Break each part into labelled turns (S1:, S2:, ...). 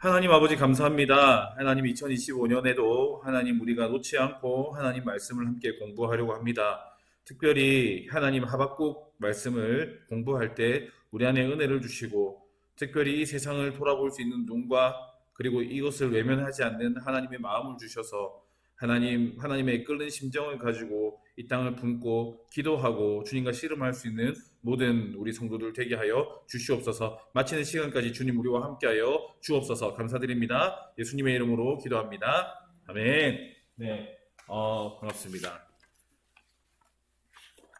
S1: 하나님 아버지 감사합니다. 하나님 2025년에도 하나님 우리가 놓지 않고 하나님 말씀을 함께 공부하려고 합니다. 특별히 하나님 하박국 말씀을 공부할 때 우리 안에 은혜를 주시고 특별히 이 세상을 돌아볼 수 있는 눈과 그리고 이것을 외면하지 않는 하나님의 마음을 주셔서 하나님의 끓는 심정을 가지고 이 땅을 품고 기도하고 주님과 씨름할 수 있는 모든 우리 성도들 되게 하여 주시옵소서. 마치는 시간까지 주님 우리와 함께하여 주옵소서. 감사드립니다. 예수님의 이름으로 기도합니다. 아멘. 네, 반갑습니다.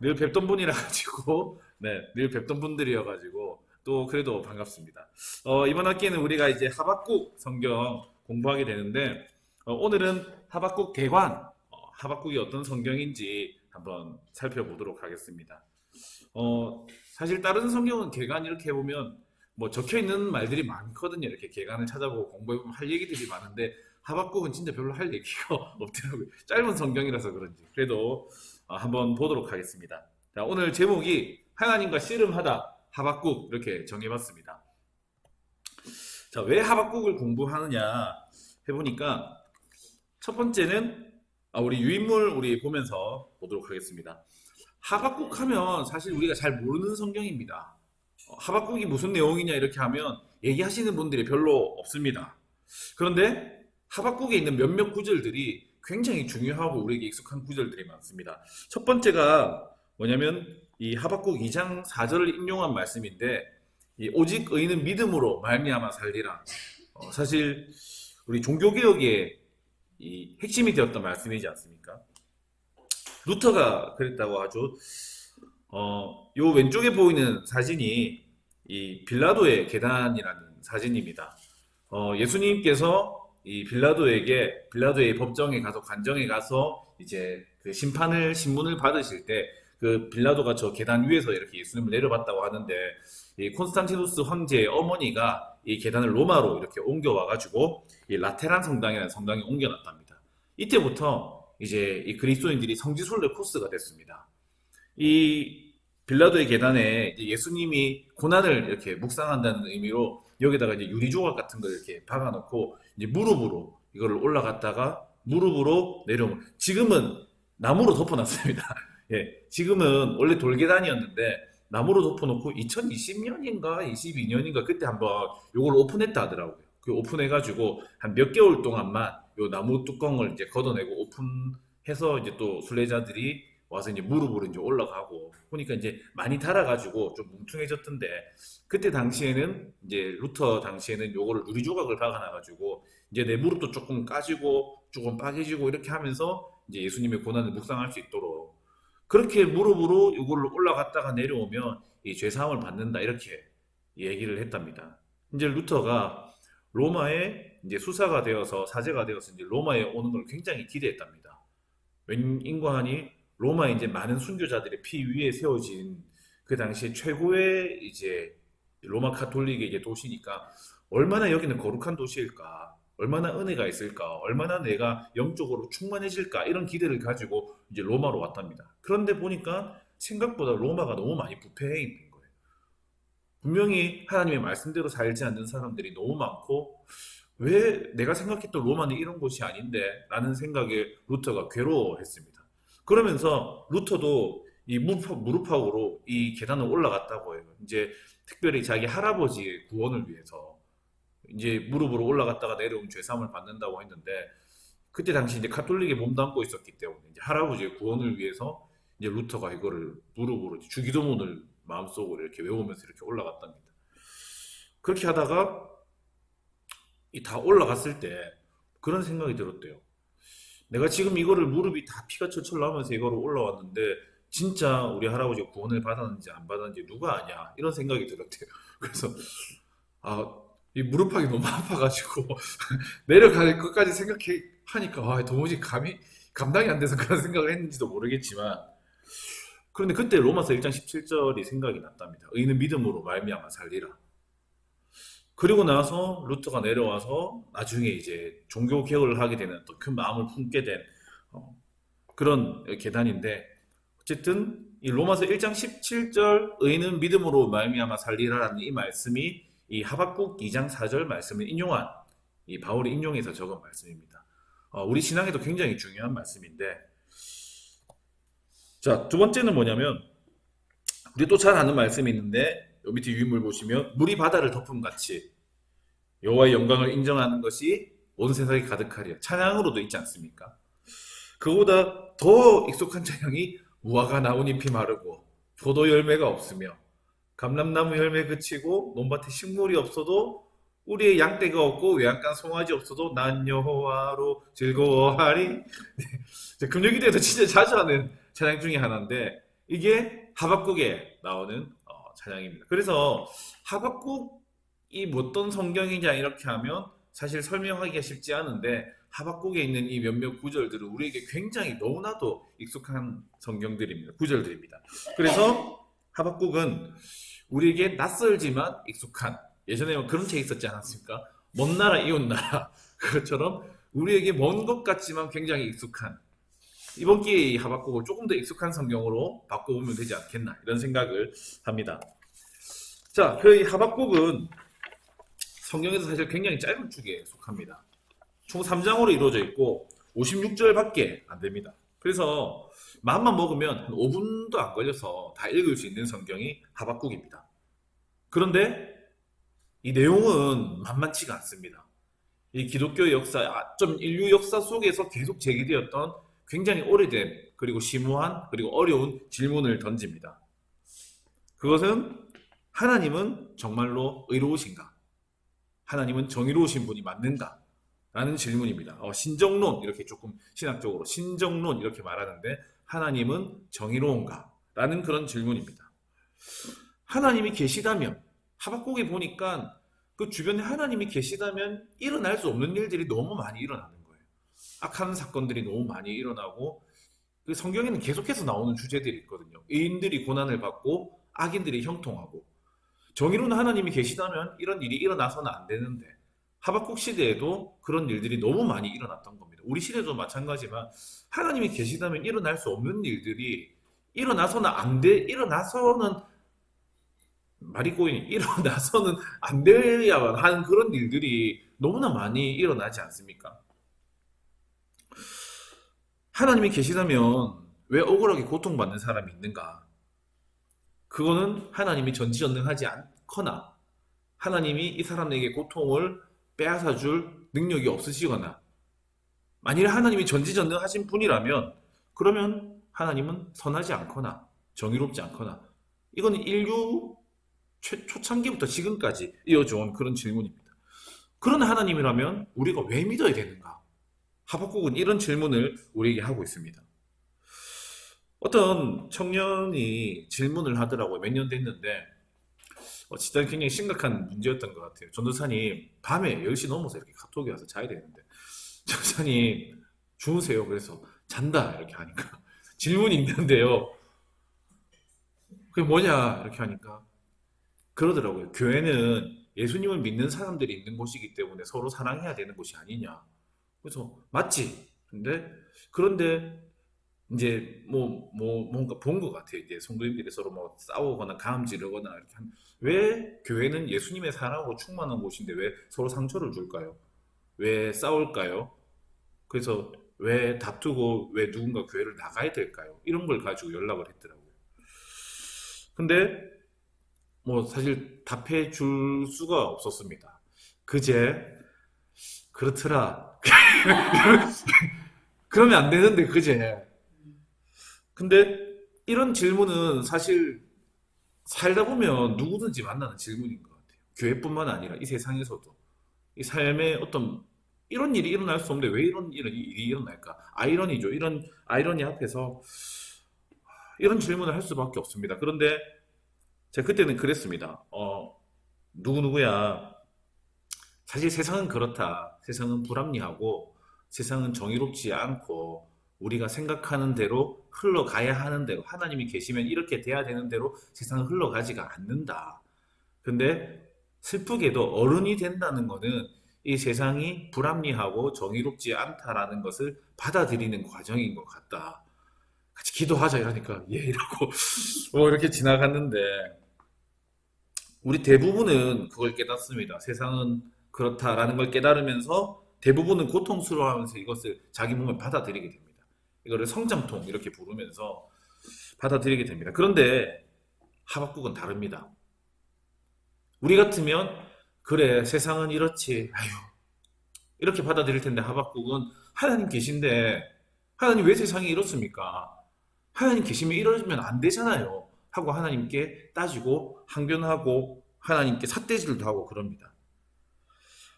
S1: 늘 뵙던 분이라 가지고 늘 뵙던 분들이어가지고 또 그래도 반갑습니다. 이번 학기에는 우리가 이제 하박국 성경 공부하게 되는데 오늘은 하박국 개관, 하박국이 어떤 성경인지 한번 살펴보도록 하겠습니다. 사실 다른 성경은 개관 이렇게 해보면 뭐 적혀 있는 말들이 많거든요. 이렇게 개관을 찾아보고 공부해보면 할 얘기들이 많은데 하박국은 진짜 별로 할 얘기가 없더라고요. 짧은 성경이라서 그런지. 그래도 한번 보도록 하겠습니다. 자, 오늘 제목이 하나님과 씨름하다 하박국 이렇게 정해봤습니다. 자, 왜 하박국을 공부하느냐 해보니까 첫 번째는 우리 유인물 우리 보면서 보도록 하겠습니다. 하박국 하면 사실 우리가 잘 모르는 성경입니다. 하박국이 무슨 내용이냐 이렇게 하면 얘기하시는 분들이 별로 없습니다. 그런데 하박국에 있는 몇몇 구절들이 굉장히 중요하고 우리에게 익숙한 구절들이 많습니다. 첫 번째가 뭐냐면 이 하박국 2장 4절을 인용한 말씀인데 오직 의인은 믿음으로 말미암아 살리라. 사실 우리 종교개혁의 이 핵심이 되었던 말씀이지 않습니까? 루터가 그랬다고 하죠. 요 왼쪽에 보이는 사진이 이 빌라도의 계단이라는 사진입니다. 예수님께서 이 빌라도의 법정에 가서 관정에 가서 이제 그 신문을 받으실 때 그 빌라도가 저 계단 위에서 이렇게 예수님을 내려봤다고 하는데 이 콘스탄티누스 황제의 어머니가 이 계단을 로마로 이렇게 옮겨와가지고 이 라테란 성당이라는 성당에 옮겨놨답니다. 이때부터 이제 이 그리스도인들이 성지순례 코스가 됐습니다. 이 빌라도의 계단에 예수님이 고난을 이렇게 묵상한다는 의미로 여기다가 이제 유리조각 같은 걸 이렇게 박아놓고 이제 무릎으로 이거를 올라갔다가 무릎으로 내려오면 지금은 나무로 덮어놨습니다. 예, 지금은 원래 돌계단이었는데 나무로 덮어놓고 2020년인가 22년인가 그때 한번 이걸 오픈했다 하더라고요. 그 오픈해가지고 한 몇 개월 동안만 요 나무 뚜껑을 이제 걷어내고 오픈해서 이제 또 순례자들이 와서 이제 무릎으로 이제 올라가고 보니까 이제 많이 달아가지고 좀 뭉퉁해졌던데 그때 당시에는 이제 루터 당시에는 요거를 유리조각을 박아놔가지고 이제 내 무릎도 조금 까지고 조금 빠개지고 이렇게 하면서 이제 예수님의 고난을 묵상할 수 있도록 그렇게 무릎으로 요거를 올라갔다가 내려오면 이 죄사함을 받는다 이렇게 얘기를 했답니다. 이제 루터가 로마에 이제 수사가 되어서 사제가 되어서 이제 로마에 오는 걸 굉장히 기대했답니다. 웬인과하니 로마에 이제 많은 순교자들의 피 위에 세워진 그 당시에 최고의 이제 로마 카톨릭의 이제 도시니까 얼마나 여기는 거룩한 도시일까, 얼마나 은혜가 있을까, 얼마나 내가 영적으로 충만해질까 이런 기대를 가지고 이제 로마로 왔답니다. 그런데 보니까 생각보다 로마가 너무 많이 부패해 있는 거예요. 분명히 하나님의 말씀대로 살지 않는 사람들이 너무 많고 왜 내가 생각했던 로마는 이런 곳이 아닌데 라는 생각에 루터가 괴로워했습니다. 그러면서 루터도 이 무릎팍으로 이 계단을 올라갔다고 해요. 이제 특별히 자기 할아버지의 구원을 위해서 이제 무릎으로 올라갔다가 내려온 죄사함을 받는다고 했는데 그때 당시 이제 카톨릭에 몸담고 있었기 때문에 이제 할아버지의 구원을 위해서 이제 루터가 이거를 무릎으로 주기도문을 마음속으로 이렇게 외우면서 이렇게 올라갔답니다. 그렇게 하다가 이 다 올라갔을 때 그런 생각이 들었대요. 내가 지금 이거를 무릎이 다 피가 철철 나면서 이거를 올라왔는데 진짜 우리 할아버지가 구원을 받았는지 안 받았는지 누가 아냐 이런 생각이 들었대요. 그래서 아, 이 무릎팍이 너무 아파가지고 내려갈 것까지 생각하니까 도무지 감당이 안 돼서 그런 생각을 했는지도 모르겠지만 그런데 그때 로마서 1장 17절이 생각이 났답니다. 의인은 믿음으로 말미암아 살리라. 그리고 나서 루터가 내려와서 나중에 이제 종교 개혁을 하게 되는 또 큰 마음을 품게 된 그런 계단인데 어쨌든 이 로마서 1장 17절 의인은 믿음으로 말미암아 살리라라는 이 말씀이 이 하박국 2장 4절 말씀을 인용한 이 바울이 인용해서 적은 말씀입니다. 우리 신앙에도 굉장히 중요한 말씀인데, 자, 두 번째는 뭐냐면, 우리 또 잘 아는 말씀이 있는데, 요 밑에 유인물 보시면, 물이 바다를 덮음 같이 여호와의 영광을 인정하는 것이 온 세상에 가득하리라. 찬양으로도 있지 않습니까? 그보다 더 익숙한 찬양이 무화과 나온 잎이 마르고 포도 열매가 없으며 감람나무 열매 그치고 논밭에 식물이 없어도 우리의 양떼가 없고 외양간 송아지 없어도 난 여호와로 즐거워하리. 네, 금요기도에서 진짜 자주 하는 찬양 중에 하나인데 이게 하박국에 나오는 찬양입니다. 그래서 하박국이 어떤 성경이냐 이렇게 하면 사실 설명하기가 쉽지 않은데 하박국에 있는 이 몇몇 구절들은 우리에게 굉장히 너무나도 익숙한 성경들입니다. 구절들입니다. 그래서 하박국은 우리에게 낯설지만 익숙한, 예전에 그런 책 있었지 않았습니까? 먼 나라 이웃 나라 그것처럼 우리에게 먼 것 같지만 굉장히 익숙한, 이번 기회에 이 하박국을 조금 더 익숙한 성경으로 바꿔보면 되지 않겠나 이런 생각을 합니다. 자, 그 하박국은 성경에서 사실 굉장히 짧은 축에 속합니다. 총 3장으로 이루어져 있고 56절밖에 안 됩니다. 그래서 마음만 먹으면 한 5분도 안 걸려서 다 읽을 수 있는 성경이 하박국입니다. 그런데 이 내용은 만만치가 않습니다. 이 기독교 역사, 좀 인류 역사 속에서 계속 제기되었던 굉장히 오래된 그리고 심오한 그리고 어려운 질문을 던집니다. 그것은 하나님은 정말로 의로우신가? 하나님은 정의로우신 분이 맞는가? 라는 질문입니다. 신정론, 이렇게 조금 신학적으로 신정론 이렇게 말하는데 하나님은 정의로운가? 라는 그런 질문입니다. 하나님이 계시다면, 하박국에 보니까 그 주변에 하나님이 계시다면 일어날 수 없는 일들이 너무 많이 일어나는 거예요. 악한 사건들이 너무 많이 일어나고, 그 성경에는 계속해서 나오는 주제들이 있거든요. 의인들이 고난을 받고 악인들이 형통하고, 정의로운 하나님이 계시다면 이런 일이 일어나서는 안 되는데 하박국 시대에도 그런 일들이 너무 많이 일어났던 겁니다. 우리 시대도 마찬가지지만 하나님이 계시다면 일어날 수 없는 일들이 일어나서는 말이 꼬이니 일어나서는 안 돼야만 하는 그런 일들이 너무나 많이 일어나지 않습니까? 하나님이 계시다면 왜 억울하게 고통받는 사람이 있는가? 그거는 하나님이 전지전능하지 않거나 하나님이 이 사람에게 고통을 빼앗아 줄 능력이 없으시거나, 만일 하나님이 전지전능하신 분이라면 그러면 하나님은 선하지 않거나 정의롭지 않거나, 이거는 인류 초창기부터 지금까지 이어져온 그런 질문입니다. 그런 하나님이라면 우리가 왜 믿어야 되는가? 하박국은 이런 질문을 우리에게 하고 있습니다. 어떤 청년이 질문을 하더라고요. 몇 년 됐는데 진짜 굉장히 심각한 문제였던 것 같아요. 전도사님 밤에 10시 넘어서 이렇게 카톡이 와서 자야 되는데 전도사님 주무세요. 그래서 잔다 이렇게 하니까 질문이 있는데요. 그게 뭐냐 이렇게 하니까 그러더라고요. 교회는 예수님을 믿는 사람들이 있는 곳이기 때문에 서로 사랑해야 되는 곳이 아니냐. 그래서 맞지. 그런데 이제 뭔가 본 것 같아요. 이제 성도님들이 서로 뭐 싸우거나 가음지르거나 이렇게 왜 교회는 예수님의 사랑으로 충만한 곳인데 왜 서로 상처를 줄까요? 왜 싸울까요? 그래서 왜 다투고 왜 누군가 교회를 나가야 될까요? 이런 걸 가지고 연락을 했더라고요. 근데 뭐 사실 답해 줄 수가 없었습니다. 그제 그렇더라. 그러면 안 되는데 그제. 근데 이런 질문은 사실 살다 보면 누구든지 만나는 질문인 것 같아요. 교회뿐만 아니라 이 세상에서도 이 삶에 어떤 이런 일이 일어날 수 없는데 왜 이런 일이 일어날까? 아이러니죠. 이런 아이러니 앞에서 이런 질문을 할 수밖에 없습니다. 그런데 제가 그때는 그랬습니다. 누구누구야. 사실 세상은 그렇다. 세상은 불합리하고 세상은 정의롭지 않고 우리가 생각하는 대로 흘러가야 하는 대로 하나님이 계시면 이렇게 돼야 되는 대로 세상은 흘러가지가 않는다. 근데 슬프게도 어른이 된다는 거는 이 세상이 불합리하고 정의롭지 않다라는 것을 받아들이는 과정인 것 같다. 같이 기도하자 이러니까 예 이러고 이렇게 지나갔는데 우리 대부분은 그걸 깨닫습니다. 세상은 그렇다라는 걸 깨달으면서 대부분은 고통스러워하면서 이것을 자기 몸에 받아들이게 됩니다. 이거를 성장통 이렇게 부르면서 받아들이게 됩니다. 그런데 하박국은 다릅니다. 우리 같으면 그래 세상은 이렇지 아유 이렇게 받아들일 텐데 하박국은 하나님 계신데 하나님 왜 세상이 이렇습니까? 하나님 계시면 이러면 안 되잖아요. 하고 하나님께 따지고 항변하고 하나님께 삿대질도 하고 그럽니다.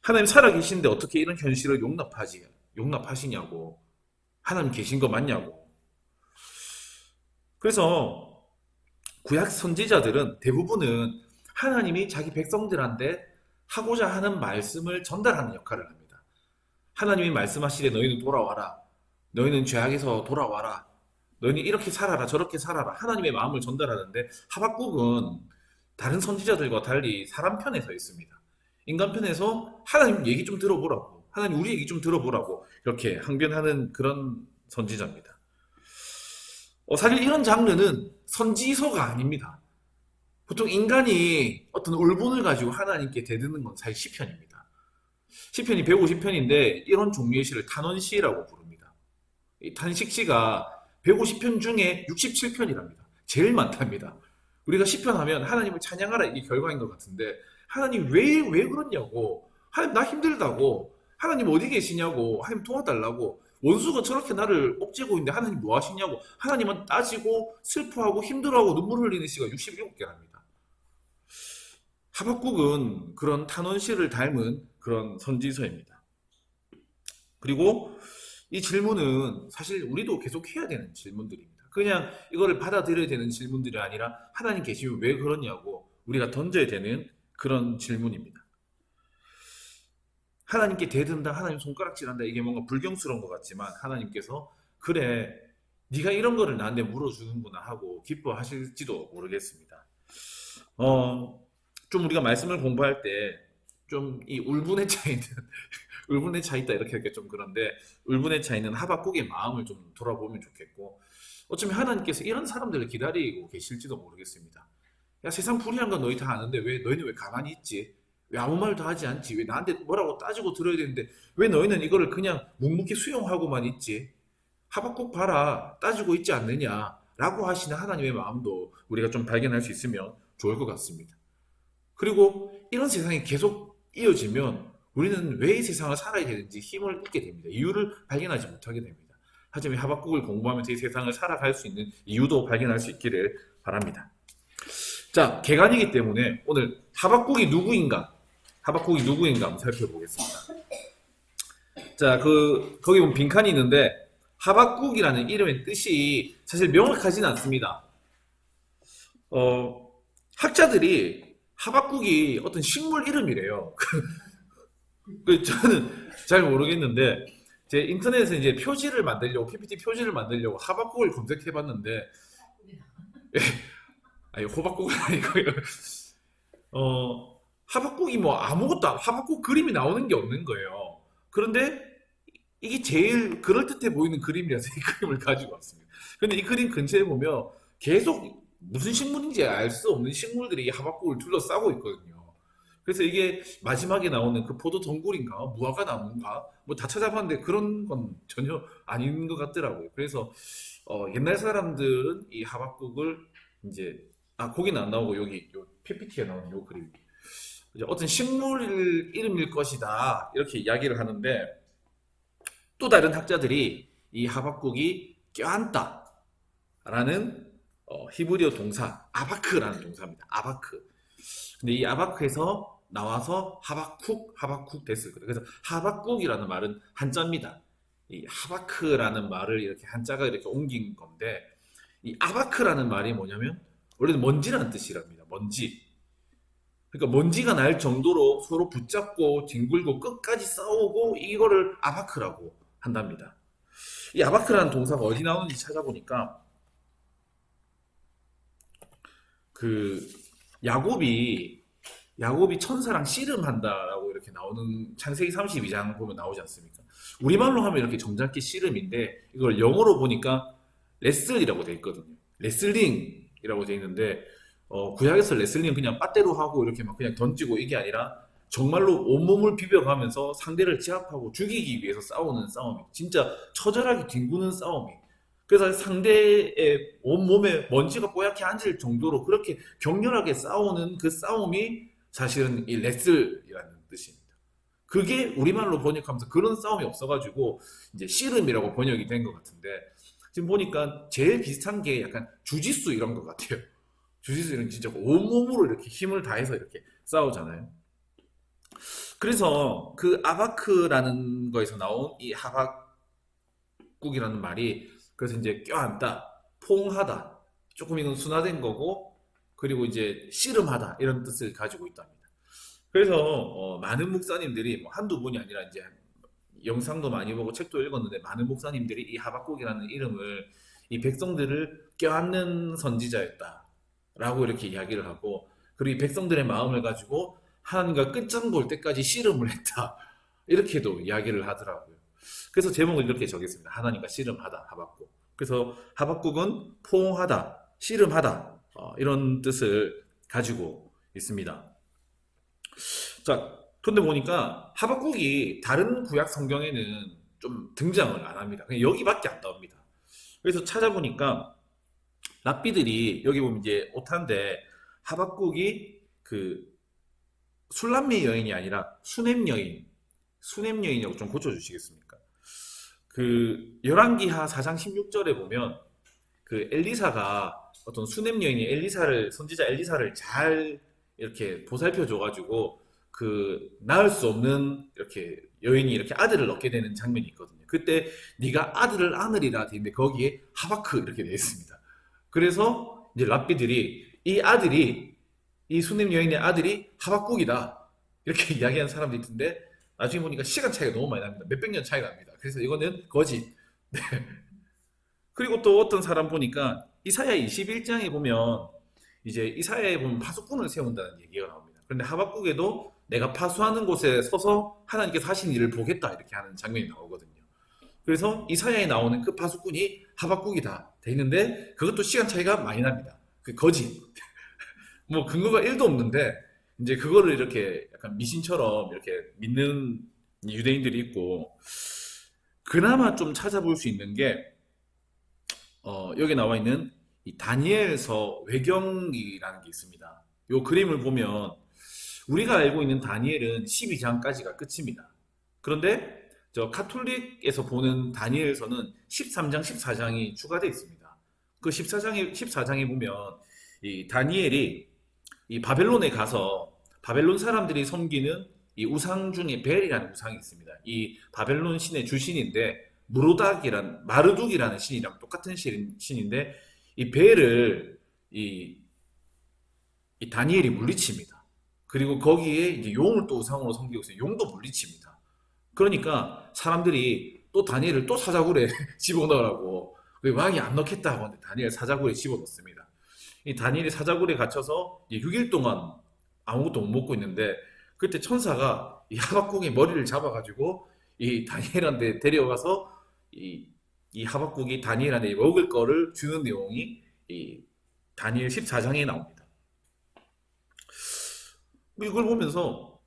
S1: 하나님 살아계신데 어떻게 이런 현실을 용납하시냐고. 하나님 계신 거 맞냐고. 그래서 구약 선지자들은 대부분은 하나님이 자기 백성들한테 하고자 하는 말씀을 전달하는 역할을 합니다. 하나님이 말씀하시되 너희는 돌아와라. 너희는 죄악에서 돌아와라. 너희는 이렇게 살아라 저렇게 살아라. 하나님의 마음을 전달하는데 하박국은 다른 선지자들과 달리 사람 편에 서 있습니다. 인간 편에서 하나님 얘기 좀 들어보라고. 하나님 우리 얘기 좀 들어보라고. 이렇게 항변하는 그런 선지자입니다. 사실 이런 장르는 선지서가 아닙니다. 보통 인간이 어떤 울분을 가지고 하나님께 대드는 건 사실 시편입니다. 시편이 150편인데 이런 종류의 시를 탄원시라고 부릅니다. 이 탄식시가 150편 중에 67편이랍니다. 제일 많답니다. 우리가 시편하면 하나님을 찬양하라 이게 결과인 것 같은데 하나님 왜 그러냐고 하나님 나 힘들다고 하나님 어디 계시냐고 하나님 도와달라고 원수가 저렇게 나를 옥죄고 있는데 하나님 뭐 하시냐고 하나님은 따지고 슬퍼하고 힘들어하고 눈물 흘리는 시가 67개랍니다. 하박국은 그런 탄원시를 닮은 그런 선지서입니다. 그리고 이 질문은 사실 우리도 계속 해야 되는 질문들입니다. 그냥 이거를 받아들여야 되는 질문들이 아니라 하나님 계시면 왜 그러냐고 우리가 던져야 되는 그런 질문입니다. 하나님께 대든다, 하나님 손가락질한다 이게 뭔가 불경스러운 것 같지만 하나님께서 그래 네가 이런 거를 나한테 물어주는구나 하고 기뻐하실지도 모르겠습니다. 좀 우리가 말씀을 공부할 때 좀 이 울분의 차이는 울분의 차이다 이렇게 좀 그런데 울분의 차이는 하박국의 마음을 좀 돌아보면 좋겠고 어쩌면 하나님께서 이런 사람들을 기다리고 계실지도 모르겠습니다. 야 세상 불의한 건 너희 다 아는데 왜 너희는 왜 가만히 있지? 왜 아무 말도 하지 않지? 왜 나한테 뭐라고 따지고 들어야 되는데 왜 너희는 이거를 그냥 묵묵히 수용하고만 있지? 하박국 봐라 따지고 있지 않느냐 라고 하시는 하나님의 마음도 우리가 좀 발견할 수 있으면 좋을 것 같습니다. 그리고 이런 세상이 계속 이어지면 우리는 왜 이 세상을 살아야 되는지 힘을 잃게 됩니다. 이유를 발견하지 못하게 됩니다. 하지만 하박국을 공부하면서 이 세상을 살아갈 수 있는 이유도 발견할 수 있기를 바랍니다. 자, 개간이기 때문에 오늘 하박국이 누구인가 한번 살펴보겠습니다. 자, 거기 보면 빈칸이 있는데 하박국이라는 이름의 뜻이 사실 명확하지는 않습니다. 학자들이 하박국이 어떤 식물 이름이래요. 저는 잘 모르겠는데 제 인터넷에 이제 표지를 만들려고 PPT 표지를 만들려고 하박국을 검색해봤는데 아니 호박국은 아니고요. 하박국이 뭐 아무것도 하박국 그림이 나오는 게 없는 거예요. 그런데 이게 제일 그럴듯해 보이는 그림이라서 이 그림을 가지고 왔습니다. 근데 이 그림 근처에 보면 계속 무슨 식물인지 알 수 없는 식물들이 이 하박국을 둘러싸고 있거든요. 그래서 이게 마지막에 나오는 그 포도 덩굴인가 무화과 나무인가 뭐 다 찾아봤는데 그런 건 전혀 아닌 것 같더라고요. 그래서 옛날 사람들은 이 하박국을 이제 거기는 안 나오고 여기 요 PPT에 나오는 요 그림 이제 어떤 식물 이름일 것이다 이렇게 이야기를 하는데 또 다른 학자들이 이 하박국이 껴안다라는 히브리어 동사 아바크라는 동사입니다. 아바크. 근데 이 아바크에서 나와서 하박국 됐을 거예요. 그래서 하박국이라는 말은 한자입니다. 이 하바크라는 말을 이렇게 한자가 이렇게 옮긴 건데 이 아바크라는 말이 뭐냐면 원래는 먼지라는 뜻이랍니다. 먼지. 그러니까 먼지가 날 정도로 서로 붙잡고 뒹굴고 끝까지 싸우고 이거를 아바크라고 한답니다. 이 아바크라는 동사가 어디 나오는지 찾아보니까 그 야곱이 천사랑 씨름한다라고 이렇게 나오는 창세기 32장 보면 나오지 않습니까? 우리말로 하면 이렇게 점잖게 씨름인데 이걸 영어로 보니까 레슬이라고 돼 있거든요. 레슬링이라고 돼 있는데 구약에서 레슬링은 그냥 빠떼로 하고 이렇게 막 그냥 던지고 이게 아니라 정말로 온몸을 비벼가면서 상대를 제압하고 죽이기 위해서 싸우는 싸움이 진짜 처절하게 뒹구는 싸움이 그래서 상대의 온몸에 먼지가 뽀얗게 앉을 정도로 그렇게 격렬하게 싸우는 그 싸움이 사실은 이 레슬이라는 뜻입니다. 그게 우리말로 번역하면서 그런 싸움이 없어가지고 이제 씨름이라고 번역이 된 것 같은데 지금 보니까 제일 비슷한 게 약간 주짓수 이런 것 같아요. 주짓수 이런 진짜 온몸으로 이렇게 힘을 다해서 이렇게 싸우잖아요. 그래서 그 아바크라는 거에서 나온 이 하박국이라는 말이 그래서 이제 껴안다, 포옹하다, 조금 이건 순화된 거고 그리고 이제 씨름하다 이런 뜻을 가지고 있답니다. 그래서 많은 목사님들이 뭐 한두 분이 아니라 이제 영상도 많이 보고 책도 읽었는데 많은 목사님들이 이 하박국이라는 이름을 이 백성들을 껴안는 선지자였다라고 이렇게 이야기를 하고 그리고 이 백성들의 마음을 가지고 하나님과 끝장 볼 때까지 씨름을 했다 이렇게도 이야기를 하더라고요. 그래서 제목을 이렇게 정했습니다. 하나님과 씨름하다 하박국. 그래서 하박국은 포옹하다, 씨름하다 이런 뜻을 가지고 있습니다. 자, 그런데 보니까 하박국이 다른 구약 성경에는 좀 등장을 안 합니다. 그냥 여기밖에 안 나옵니다. 그래서 찾아보니까 랍비들이 여기 보면 이제 오타인데 하박국이 그 술람미 여인이 아니라 수냄 여인, 수냄 여인이라고 좀 고쳐주시겠습니까? 그 열왕기하 4장 16절에 보면 그 엘리사가 어떤 수냄 여인이 엘리사를 선지자 엘리사를 잘 이렇게 보살펴 줘가지고 그 낳을 수 없는 이렇게 여인이 이렇게 아들을 얻게 되는 장면이 있거든요. 그때 네가 아들을 안으리라 돼 있는데 거기에 하바크 이렇게 되어 있습니다. 그래서 이제 랍비들이 이 아들이 이 수냄 여인의 아들이 하박국이다 이렇게 이야기하는 사람도 있던데 나중에 보니까 시간 차이가 너무 많이 납니다. 몇백 년 차이가 납니다. 그래서 이거는 거짓. 네. 그리고 또 어떤 사람 보니까 이사야 21장에 보면 이제 이사야에 보면 파수꾼을 세운다는 얘기가 나옵니다. 그런데 하박국에도 내가 파수하는 곳에 서서 하나님께서 하신 일을 보겠다 이렇게 하는 장면이 나오거든요. 그래서 이사야에 나오는 그 파수꾼이 하박국이다 돼 있는데 그것도 시간 차이가 많이 납니다. 그 거짓. 뭐 근거가 1도 없는데 이제 그거를 이렇게 약간 미신처럼 이렇게 믿는 유대인들이 있고 그나마 좀 찾아볼 수 있는 게 여기 나와 있는 이 다니엘서 외경이라는 게 있습니다. 이 그림을 보면 우리가 알고 있는 다니엘은 12장까지가 끝입니다. 그런데 저 카톨릭에서 보는 다니엘서는 13장, 14장이 추가되어 있습니다. 그 14장에 보면 이 다니엘이 이 바벨론에 가서 바벨론 사람들이 섬기는 이 우상 중에 벨이라는 우상이 있습니다. 이 바벨론 신의 주신인데 마르둑이라는 신이랑 똑같은 신인데 이 벨을 이 다니엘이 물리칩니다. 그리고 거기에 이제 용을 또 우상으로 섬기고 있어요. 용도 물리칩니다. 그러니까 사람들이 또 다니엘을 또 사자굴에 집어넣으라고 왕이 안 넣겠다고 하는데 다니엘 사자굴에 집어넣습니다. 이 다니엘이 사자굴에 갇혀서 6일 동안 아무것도 못 먹고 있는데 그때 천사가 이 하박국의 머리를 잡아가지고 이 다니엘한테 데려가서 이 하박국이 다니엘한테 먹을 거를 주는 내용이 이 다니엘 14장에 나옵니다. 이걸 보면서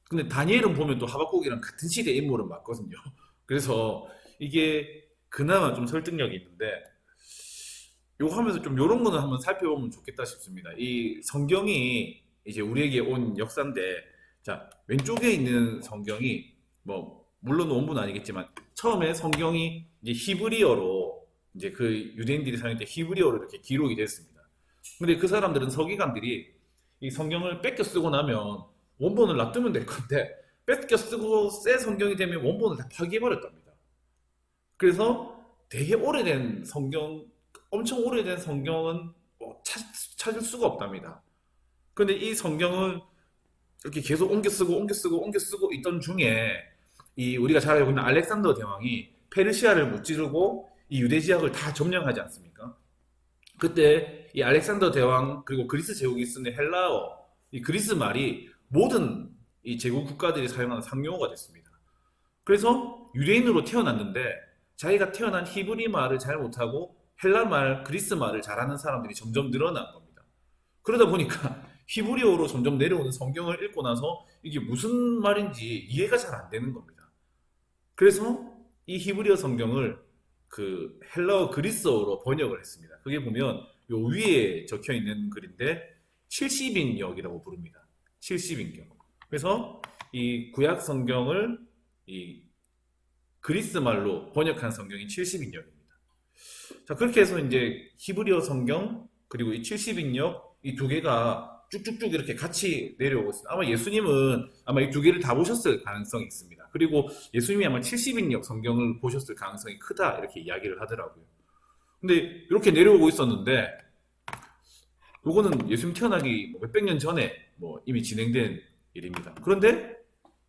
S1: 근데 다니엘은 보면 또 하박국이랑 같은 시대 인물은 맞거든요. 그래서 이게 그나마 좀 설득력이 있는데 요거 하면서 좀 요런 거는 한번 살펴보면 좋겠다 싶습니다. 이 성경이 이제 우리에게 온 역사인데 자 왼쪽에 있는 성경이 뭐 물론 원문은 아니겠지만 처음에 성경이 이제 히브리어로 이제 그 유대인들이 사용할 때 히브리어로 이렇게 기록이 됐습니다. 근데 그 사람들은 서기관들이 이 성경을 뺏겨 쓰고 나면 원본을 놔두면 될 건데 뺏겨 쓰고 새 성경이 되면 원본을 다 파기해버렸답니다. 그래서 되게 오래된 성경, 엄청 오래된 성경은 뭐 찾을 수가 없답니다. 근데 이 성경을 이렇게 계속 옮겨 쓰고 있던 중에 이 우리가 잘 알고 있는 알렉산더 대왕이 페르시아를 무찌르고 이 유대 지역을 다 점령하지 않습니까? 그때 이 알렉산더 대왕 그리고 그리스 제국이 쓰는 헬라어, 이 그리스 말이 모든 이 제국 국가들이 사용하는 상용어가 됐습니다. 그래서 유대인으로 태어났는데 자기가 태어난 히브리 말을 잘 못하고 헬라 말, 그리스 말을 잘하는 사람들이 점점 늘어난 겁니다. 그러다 보니까 히브리어로 점점 내려오는 성경을 읽고 나서 이게 무슨 말인지 이해가 잘 안 되는 겁니다. 그래서 이 히브리어 성경을 그 헬라어 그리스어로 번역을 했습니다. 그게 보면 요 위에 적혀 있는 글인데 70인역이라고 부릅니다. 70인격. 그래서 이 구약 성경을 이 그리스 말로 번역한 성경이 70인역입니다. 자, 그렇게 해서 이제 히브리어 성경 그리고 이 70인역 이 두 개가 쭉쭉쭉 이렇게 같이 내려오고 있습니다. 아마 예수님은 아마 이 두 개를 다 보셨을 가능성이 있습니다. 그리고 예수님이 아마 70인역 성경을 보셨을 가능성이 크다 이렇게 이야기를 하더라고요. 근데 이렇게 내려오고 있었는데 요거는 예수님 태어나기 몇백 년 전에 뭐 이미 진행된 일입니다. 그런데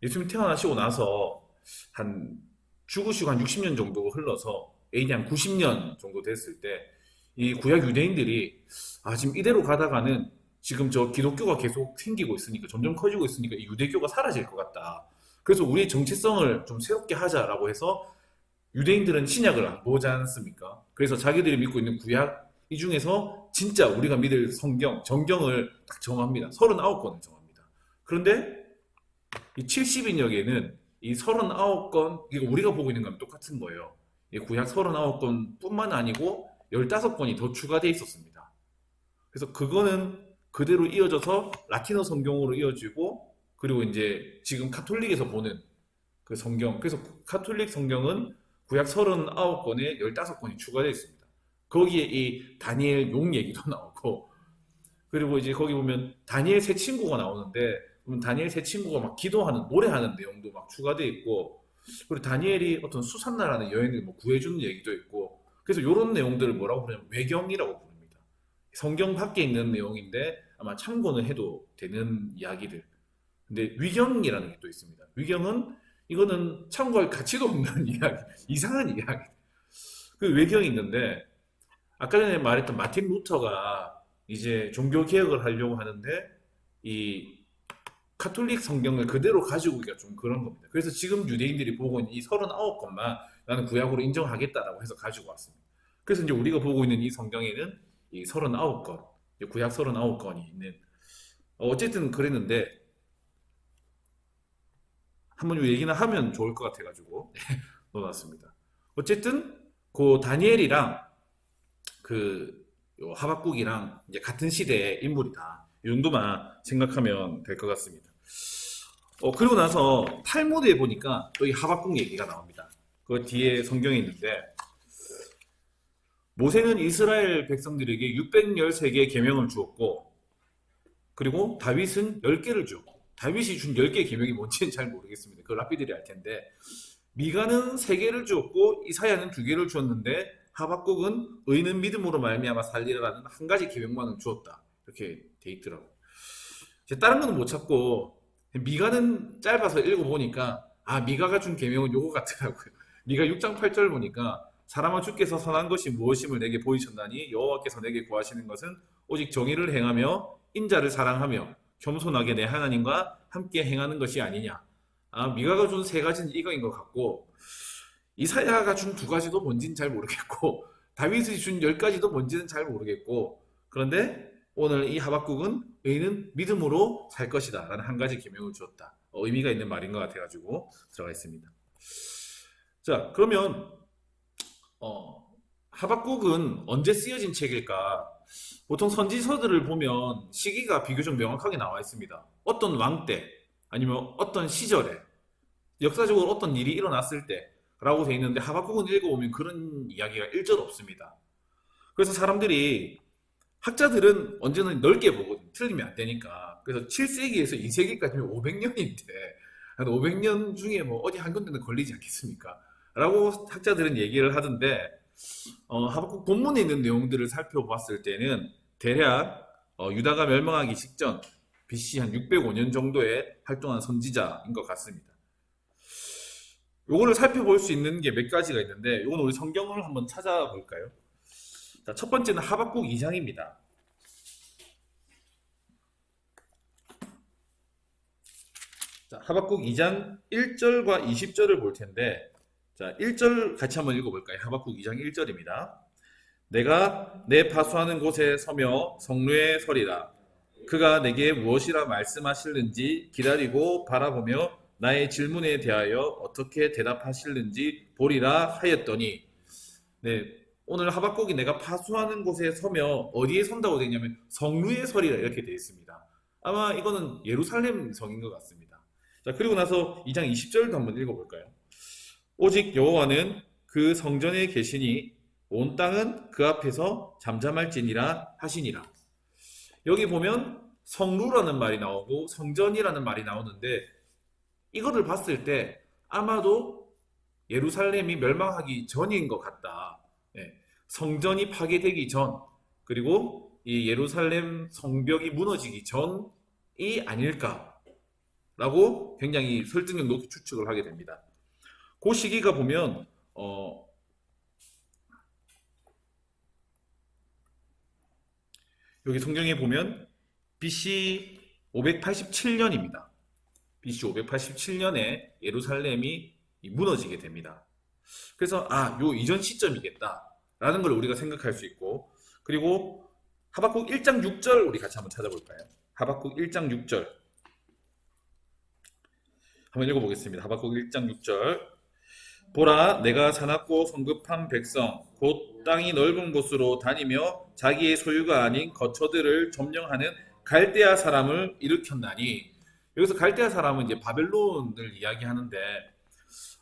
S1: 예수님 태어나시고 나서 한 죽으시고 한 60년 정도 흘러서 AD 한 90년 정도 됐을 때 이 구약 유대인들이 지금 이대로 가다가는 지금 저 기독교가 계속 생기고 있으니까 점점 커지고 있으니까 이 유대교가 사라질 것 같다. 그래서 우리의 정체성을 좀 새롭게 하자라고 해서 유대인들은 신약을 안 보지 않습니까? 그래서 자기들이 믿고 있는 구약 이 중에서 진짜 우리가 믿을 성경, 정경을 딱 정합니다. 39권을 정합니다. 그런데 이 70인역에는 이 39권, 이거 우리가 보고 있는 거랑 똑같은 거예요. 이 구약 39권 뿐만 아니고 15권이 더 추가되어 있었습니다. 그래서 그거는 그대로 이어져서 라틴어 성경으로 이어지고, 그리고 이제 지금 카톨릭에서 보는 그 성경, 그래서 카톨릭 성경은 구약 39권에 15권이 추가되어 있습니다. 거기에 이 다니엘 용 얘기도 나오고, 그리고 이제 거기 보면 다니엘 세 친구가 나오는데, 그러면 다니엘 세 친구가 막 기도하는, 노래하는 내용도 막 추가되어 있고, 그리고 다니엘이 어떤 수산나라는 여인을 뭐 구해주는 얘기도 있고, 그래서 이런 내용들을 뭐라고 부르냐면 외경이라고 부릅니다. 성경 밖에 있는 내용인데 아마 참고는 해도 되는 이야기들. 근데 위경이라는 게 또 있습니다. 위경은 이거는 참고할 가치도 없는 이야기, 이상한 이야기. 그 외경이 있는데 아까 전에 말했던 마틴 루터가 이제 종교 개혁을 하려고 하는데 이 카톨릭 성경을 그대로 가지고 오기가 좀 그런 겁니다. 그래서 지금 유대인들이 보고 있는 이 39권만 나는 구약으로 인정하겠다라고 해서 가지고 왔습니다. 그래서 이제 우리가 보고 있는 이 성경에는 이 39권, 구약 39권이 있는, 어쨌든 그랬는데, 한번 이 얘기나 하면 좋을 것 같아가지고, 넣어놨습니다. 어쨌든, 그 다니엘이랑 그 하박국이랑 이제 같은 시대의 인물이다. 이 정도만 생각하면 될 것 같습니다. 그리고 나서 탈무드에 보니까 또 이 하박국 얘기가 나옵니다. 그 뒤에 성경에 있는데, 모세는 이스라엘 백성들에게 613개의 계명을 주었고, 그리고 다윗은 10개를 주었고, 다윗이 준 10개의 계명이 뭔지는 잘 모르겠습니다. 그걸 랍비들이 알 텐데, 미가는 3개를 주었고 이사야는 2개를 주었는데 하박국은 의는 믿음으로 말미암아 살리라라는 한 가지 계명만을 주었다. 이렇게 돼 있더라고. 다른 거는 못 찾고 미가는 짧아서 읽어보니까 미가가 준 계명은 요거 같더라고요. 미가 6장 8절 보니까 사람아 주께서 선한 것이 무엇임을 내게 보이셨나니 여호와께서 내게 구하시는 것은 오직 정의를 행하며 인자를 사랑하며 겸손하게 내 하나님과 함께 행하는 것이 아니냐. 미가가 준 3가지는 이거인 것 같고 이사야가 준 2가지도 뭔지는 잘 모르겠고 다윗이 준 10가지도 뭔지는 잘 모르겠고, 그런데 오늘 이 하박국은 의인은 믿음으로 살 것이다 라는 한 가지 계명을 주었다. 의미가 있는 말인 것 같아가지고 들어가 있습니다. 자, 그러면 하박국은 언제 쓰여진 책일까? 보통 선지서들을 보면 시기가 비교적 명확하게 나와 있습니다. 어떤 왕 때, 아니면 어떤 시절에, 역사적으로 어떤 일이 일어났을 때 라고 돼 있는데 하박국은 읽어보면 그런 이야기가 일절 없습니다. 그래서 사람들이, 학자들은 언제나 넓게 보거든요. 틀리면 안 되니까. 그래서 7세기에서 2세기까지면 500년인데 한 500년 중에 뭐 어디 한 군데는 걸리지 않겠습니까? 라고 학자들은 얘기를 하던데, 하박국 본문에 있는 내용들을 살펴봤을 때는 대략 유다가 멸망하기 직전 BC 한 605년 정도에 활동한 선지자인 것 같습니다. 요거를 살펴볼 수 있는 게 몇 가지가 있는데, 요건 우리 성경을 한번 찾아볼까요? 자, 첫 번째는 하박국 2장입니다. 자, 하박국 2장 1절과 20절을 볼 텐데, 자, 1절 같이 한번 읽어볼까요? 하박국 2장 1절입니다. 내가 내 파수하는 곳에 서며 성루에 서리라. 그가 내게 무엇이라 말씀하실는지 기다리고 바라보며 나의 질문에 대하여 어떻게 대답하실는지 보리라 하였더니, 네, 오늘 하박국이 내가 파수하는 곳에 서며 어디에 선다고 되어 있냐면 성루에 서리라 이렇게 되어 있습니다. 아마 이거는 예루살렘 성인 것 같습니다. 자, 그리고 나서 2장 20절도 한번 읽어볼까요? 오직 여호와는 그 성전에 계시니 온 땅은 그 앞에서 잠잠할지니라 하시니라. 여기 보면 성루라는 말이 나오고 성전이라는 말이 나오는데, 이거를 봤을 때 아마도 예루살렘이 멸망하기 전인 것 같다. 예, 성전이 파괴되기 전, 그리고 이 예루살렘 성벽이 무너지기 전이 아닐까라고 굉장히 설득력 높게 추측을 하게 됩니다. 그 시기가 보면 여기 성경에 보면 BC 587년입니다. BC 587년에 예루살렘이 무너지게 됩니다. 그래서 요 이전 시점이겠다라는 걸 우리가 생각할 수 있고, 그리고 하박국 1장 6절 우리 같이 한번 찾아볼까요? 하박국 1장 6절 한번 읽어보겠습니다. 하박국 1장 6절. 보라, 내가 사납고 성급한 백성 곧 땅이 넓은 곳으로 다니며 자기의 소유가 아닌 거처들을 점령하는 갈대아 사람을 일으켰나니, 여기서 갈대아 사람은 이제 바벨론을 이야기하는데,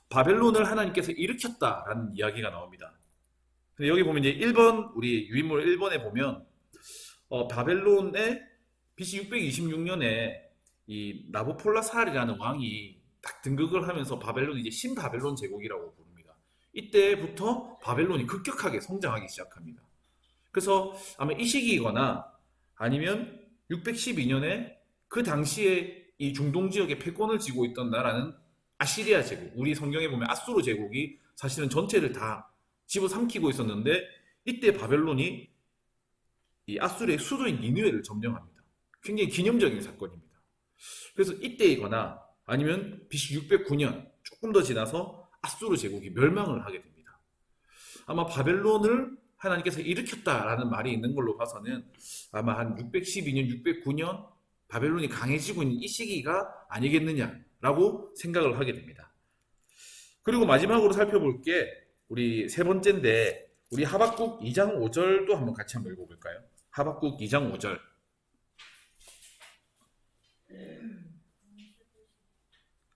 S1: 바벨론을 하나님께서 일으켰다라는 이야기가 나옵니다. 근데 여기 보면 이제 1번, 우리 유인물 1번에 보면 바벨론의 BC 626년에 이 나부폴라살이라는 왕이 딱 등극을 하면서 바벨론이 이제 신바벨론 제국이라고 부릅니다. 이때부터 바벨론이 급격하게 성장하기 시작합니다. 그래서 아마 이 시기이거나 아니면 612년에 그 당시에 이 중동 지역에 패권을 쥐고 있던 나라는 아시리아 제국, 우리 성경에 보면 아수르 제국이 사실은 전체를 다 집어삼키고 있었는데, 이때 바벨론이 이 아수르의 수도인 니느웨를 점령합니다. 굉장히 기념적인 사건입니다. 그래서 이때이거나 아니면 BC 609년 조금 더 지나서 아수르 제국이 멸망을 하게 됩니다. 아마 바벨론을 하나님께서 일으켰다라는 말이 있는 걸로 봐서는 아마 한 612년, 609년 바벨론이 강해지고 있는 이 시기가 아니겠느냐라고 생각을 하게 됩니다. 그리고 마지막으로 살펴볼 게 우리 세 번째인데, 우리 하박국 2장 5절도 한번 같이 한번 읽어볼까요? 하박국 2장 5절.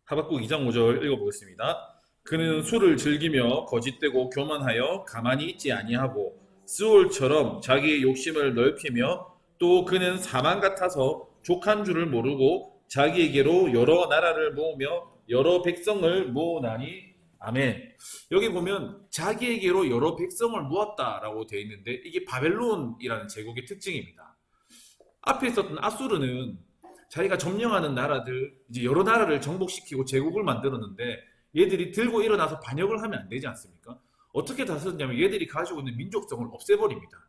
S1: 하박국 2장 5절 읽어보겠습니다. 그는 술을 즐기며 거짓되고 교만하여 가만히 있지 아니하고 스올처럼 자기의 욕심을 넓히며, 또 그는 사망 같아서 족한 줄을 모르고 자기에게로 여러 나라를 모으며 여러 백성을 모으나니. 아멘. 여기 보면 자기에게로 여러 백성을 모았다라고 되어 있는데, 이게 바벨론이라는 제국의 특징입니다. 앞에 있었던 아수르는 자기가 점령하는 나라들, 이제 여러 나라를 정복시키고 제국을 만들었는데, 얘들이 들고 일어나서 반역을 하면 안 되지 않습니까? 어떻게 다스렸냐면 얘들이 가지고 있는 민족성을 없애버립니다.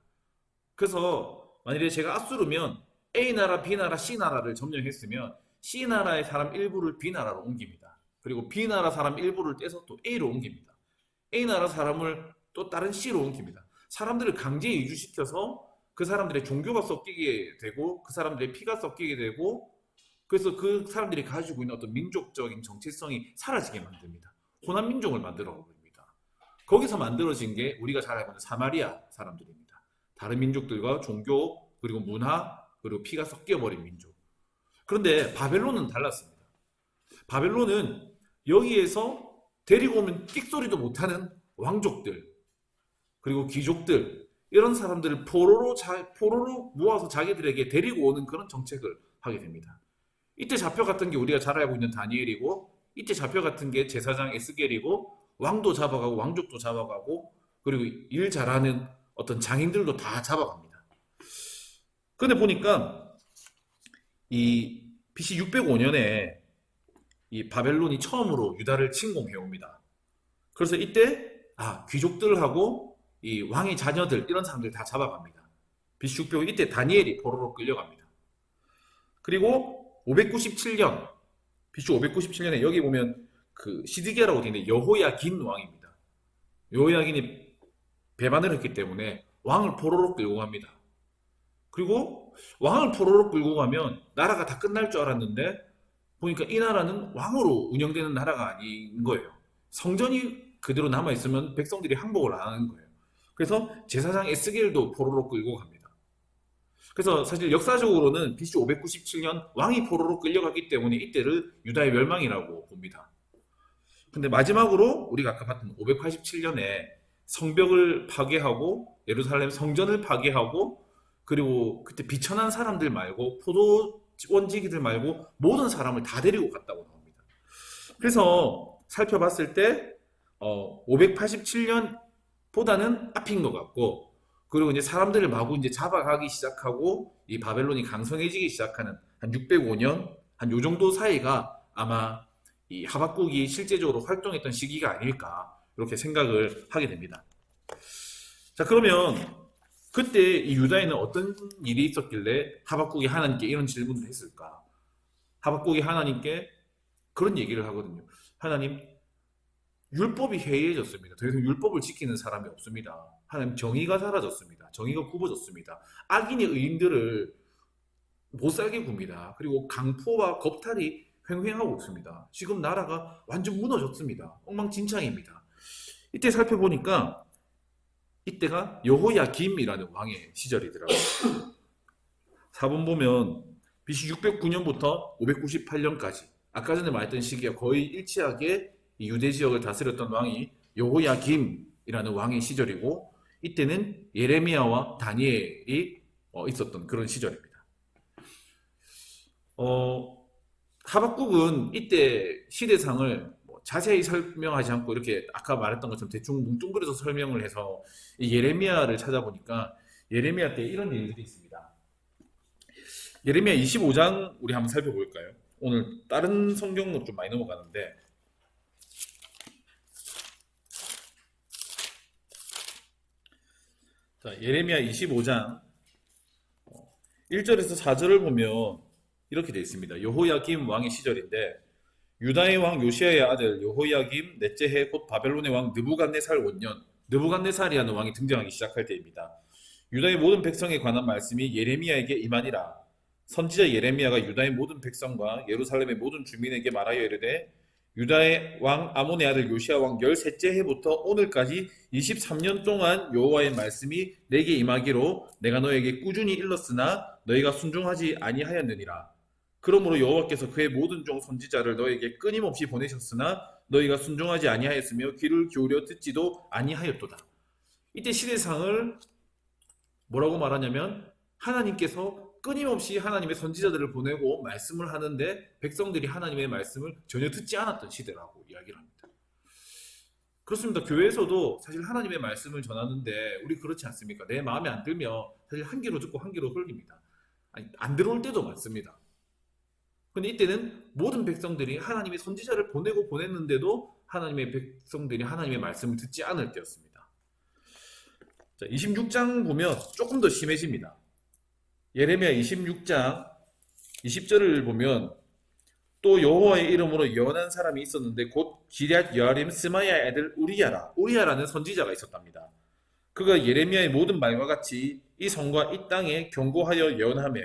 S1: 그래서 만일에 제가 아수르면 A나라, B나라, C나라를 점령했으면 C나라의 사람 일부를 B나라로 옮깁니다. 그리고 B나라 사람 일부를 떼서 또 A로 옮깁니다. A나라 사람을 또 다른 C로 옮깁니다. 사람들을 강제 이주시켜서 그 사람들의 종교가 섞이게 되고 그 사람들의 피가 섞이게 되고, 그래서 그 사람들이 가지고 있는 어떤 민족적인 정체성이 사라지게 만듭니다. 호남 민족을 만들어 버립니다. 거기서 만들어진 게 우리가 잘 알고 있는 사마리아 사람들입니다. 다른 민족들과 종교, 그리고 문화, 그리고 피가 섞여버린 민족. 그런데 바벨론은 달랐습니다. 바벨론은 여기에서 데리고 오면 끽소리도 못하는 왕족들, 그리고 귀족들, 이런 사람들을 포로로 모아서 자기들에게 데리고 오는 그런 정책을 하게 됩니다. 이때 잡혀갔던 게 우리가 잘 알고 있는 다니엘이고, 이때 잡혀갔던 게 제사장 에스겔이고, 왕도 잡아가고 왕족도 잡아가고, 그리고 일 잘하는 어떤 장인들도 다 잡아갑니다. 근데 보니까 이 BC 605년에 이 바벨론이 처음으로 유다를 침공해 옵니다. 그래서 이때 귀족들하고 이 왕의 자녀들, 이런 사람들 다 잡아갑니다. BC 605년 이때 다니엘이 포로로 끌려갑니다. 그리고 597년, BC 597년에 여기 보면 그 시드기야라고 되어 있는데 여호야긴 왕입니다. 여호야긴이 배반을 했기 때문에 왕을 포로로 끌고 갑니다. 그리고 왕을 포로로 끌고 가면 나라가 다 끝날 줄 알았는데 보니까 이 나라는 왕으로 운영되는 나라가 아닌 거예요. 성전이 그대로 남아있으면 백성들이 항복을 안 하는 거예요. 그래서 제사장 에스겔도 포로로 끌고 갑니다. 그래서 사실 역사적으로는 BC 597년 왕이 포로로 끌려갔기 때문에 이때를 유다의 멸망이라고 봅니다. 근데 마지막으로 우리가 아까 봤던 587년에 성벽을 파괴하고 예루살렘 성전을 파괴하고 그리고 그때 비천한 사람들 말고 포도원지기들 말고 모든 사람을 다 데리고 갔다고 나옵니다. 그래서 살펴봤을 때 587년보다는 앞인 것 같고 그리고 이제 사람들을 마구 이제 잡아가기 시작하고 이 바벨론이 강성해지기 시작하는 한 605년 한 요 정도 사이가 아마 이 하박국이 실제적으로 활동했던 시기가 아닐까 이렇게 생각을 하게 됩니다. 자, 그러면 그때 이 유다에는 어떤 일이 있었길래 하박국이 하나님께 이런 질문을 했을까? 하박국이 하나님께 그런 얘기를 하거든요. 하나님, 율법이 해이해졌습니다. 더 이상 율법을 지키는 사람이 없습니다. 하나님, 정의가 사라졌습니다. 정의가 굽어졌습니다. 악인의 의인들을 못 살게 굽니다. 그리고 강포와 겁탈이 횡행하고 있습니다. 지금 나라가 완전 무너졌습니다. 엉망진창입니다. 이때 살펴보니까 이때가 여호야김이라는 왕의 시절이더라고요. 4번 보면 BC 609년부터 598년까지 아까 전에 말했던 시기와 거의 일치하게 이 유대 지역을 다스렸던 왕이 여호야김이라는 왕의 시절이고 이때는 예레미야와 다니엘이 있었던 그런 시절입니다. 하박국은 이때 시대상을 자세히 설명하지 않고 이렇게 아까 말했던 것처럼 대충 뭉뚱그려서 설명을 해서 이 예레미야를 찾아보니까 예레미야 때 이런 일들이 있습니다. 예레미야 25장 우리 한번 살펴볼까요? 오늘 다른 성경으로 좀 많이 넘어가는데 자, 예레미야 25장 1절에서 4절을 보면 이렇게 되어 있습니다. 여호야김 왕의 시절인데 유다의 왕 요시야의 아들 여호야김 넷째 해 곧 바벨론의 왕 느부갓네살 원년 느부갓네살이라는 왕이 등장하기 시작할 때입니다. 유다의 모든 백성에 관한 말씀이 예레미야에게 임하니라. 선지자 예레미야가 유다의 모든 백성과 예루살렘의 모든 주민에게 말하여 이르되 유다의 왕 아몬의 아들 요시야 왕 13째 해부터 오늘까지 23년 동안 여호와의 말씀이 내게 임하기로 내가 너에게 꾸준히 일렀으나 너희가 순종하지 아니하였느니라. 그러므로 여호와께서 그의 모든 종 선지자를 너에게 끊임없이 보내셨으나 너희가 순종하지 아니하였으며 귀를 기울여 듣지도 아니하였도다. 이때 시대상을 뭐라고 말하냐면 하나님께서 끊임없이 하나님의 선지자들을 보내고 말씀을 하는데 백성들이 하나님의 말씀을 전혀 듣지 않았던 시대라고 이야기를 합니다. 그렇습니다. 교회에서도 사실 하나님의 말씀을 전하는데 우리 그렇지 않습니까? 내 마음에 안 들면 사실 한 귀로 듣고 한 귀로 흘립니다. 아니, 안 들어올 때도 많습니다. 근데 이때는 모든 백성들이 하나님의 선지자를 보내고 보냈는데도 하나님의 백성들이 하나님의 말씀을 듣지 않을 때였습니다. 자, 26장 보면 조금 더 심해집니다. 예레미야 26장 20절을 보면 또 여호와의 이름으로 예언한 사람이 있었는데 곧 기럇 여아림 스마야 애들 우리야라. 우리야라는 선지자가 있었답니다. 그가 예레미야의 모든 말과 같이 이 성과 이 땅에 경고하여 예언하며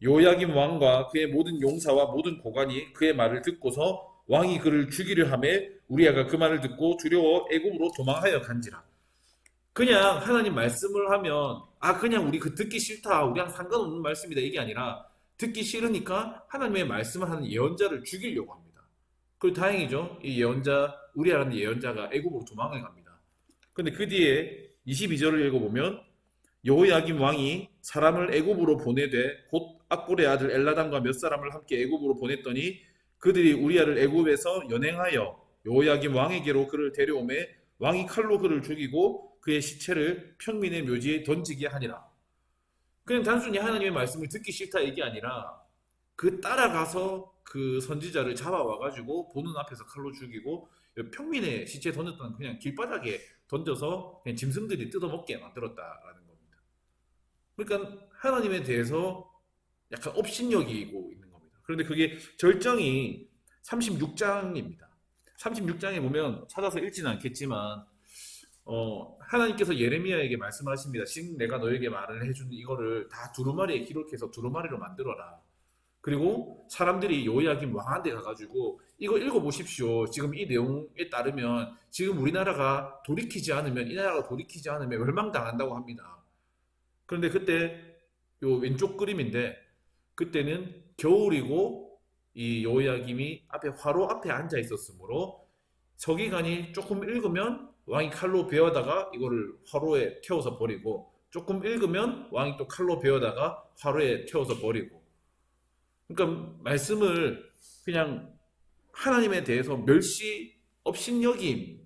S1: 요야김 왕과 그의 모든 용사와 모든 고관이 그의 말을 듣고서 왕이 그를 죽이려 하매 우리야가 그 말을 듣고 두려워 애굽으로 도망하여 간지라. 그냥 하나님 말씀을 하면 그냥 우리 그 듣기 싫다 우리랑 상관없는 말씀이다 이게 아니라 듣기 싫으니까 하나님의 말씀을 하는 예언자를 죽이려고 합니다. 그리고 다행이죠. 이 예언자 우리야라는 예언자가 애굽으로 도망을 갑니다. 근데 그 뒤에 22절을 읽어보면 여호야김 왕이 사람을 애굽으로 보내되 곧 악볼의 아들 엘라담과 몇 사람을 함께 애굽으로 보냈더니 그들이 우리야를 애굽에서 연행하여 여호야김 왕에게로 그를 데려오매 왕이 칼로 그를 죽이고 그의 시체를 평민의 묘지에 던지게 하니라. 그냥 단순히 하나님의 말씀을 듣기 싫다 이게 아니라 그 따라가서 그 선지자를 잡아와가지고 보는 앞에서 칼로 죽이고 평민의 시체에 던졌던 그냥 길바닥에 던져서 그냥 짐승들이 뜯어먹게 만들었다라는 겁니다. 그러니까 하나님에 대해서 약간 업신여기고 있는 겁니다. 그런데 그게 절정이 36장입니다. 36장에 보면 찾아서 읽지는 않겠지만 하나님께서 예레미야에게 말씀하십니다. 지금 내가 너에게 말을 해준 이거를 다 두루마리에 기록해서 두루마리로 만들어라. 그리고 사람들이 요야김 왕한테 가가지고 이거 읽어보십시오. 지금 이 내용에 따르면 지금 우리나라가 돌이키지 않으면 이 나라가 돌이키지 않으면 멸망당한다고 합니다. 그런데 그때 요 왼쪽 그림인데 그때는 겨울이고 이 요야김이 앞에 화로 앞에 앉아 있었으므로 서기관이 조금 읽으면 왕이 칼로 베어다가 이거를 화로에 태워서 버리고 조금 읽으면 왕이 또 칼로 베어다가 화로에 태워서 버리고 그러니까 말씀을 그냥 하나님에 대해서 멸시 업신여김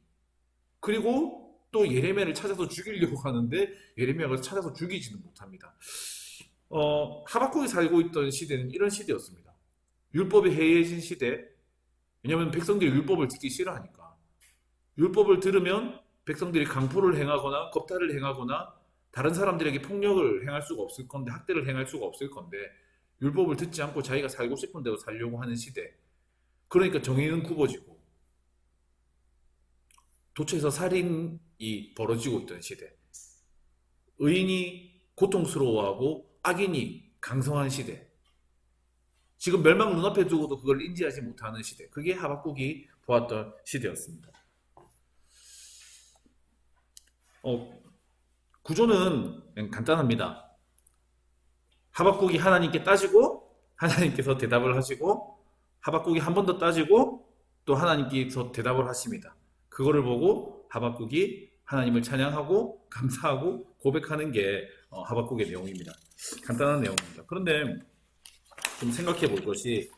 S1: 그리고 또 예레미야를 찾아서 죽이려고 하는데 예레미야가 찾아서 죽이지는 못합니다. 하박국이 살고 있던 시대는 이런 시대였습니다. 율법이 해이해진 시대. 왜냐하면 백성들이 율법을 듣기 싫어하니까. 율법을 들으면 백성들이 강포를 행하거나 겁탈을 행하거나 다른 사람들에게 폭력을 행할 수가 없을 건데 학대를 행할 수가 없을 건데 율법을 듣지 않고 자기가 살고 싶은 대로 살려고 하는 시대. 그러니까 정의는 굽어지고 도처에서 살인이 벌어지고 있던 시대. 의인이 고통스러워하고 악인이 강성한 시대. 지금 멸망 눈앞에 두고도 그걸 인지하지 못하는 시대. 그게 하박국이 보았던 시대였습니다. 구조는 간단합니다. 하박국이 하나님께 따지고 하나님께서 대답을 하시고 하박국이 한 번 더 따지고 또 하나님께서 대답을 하십니다. 그거를 보고 하박국이 하나님을 찬양하고 감사하고 고백하는 게 하박국의 내용입니다. 간단한 내용입니다. 그런데 좀 생각해 볼 것이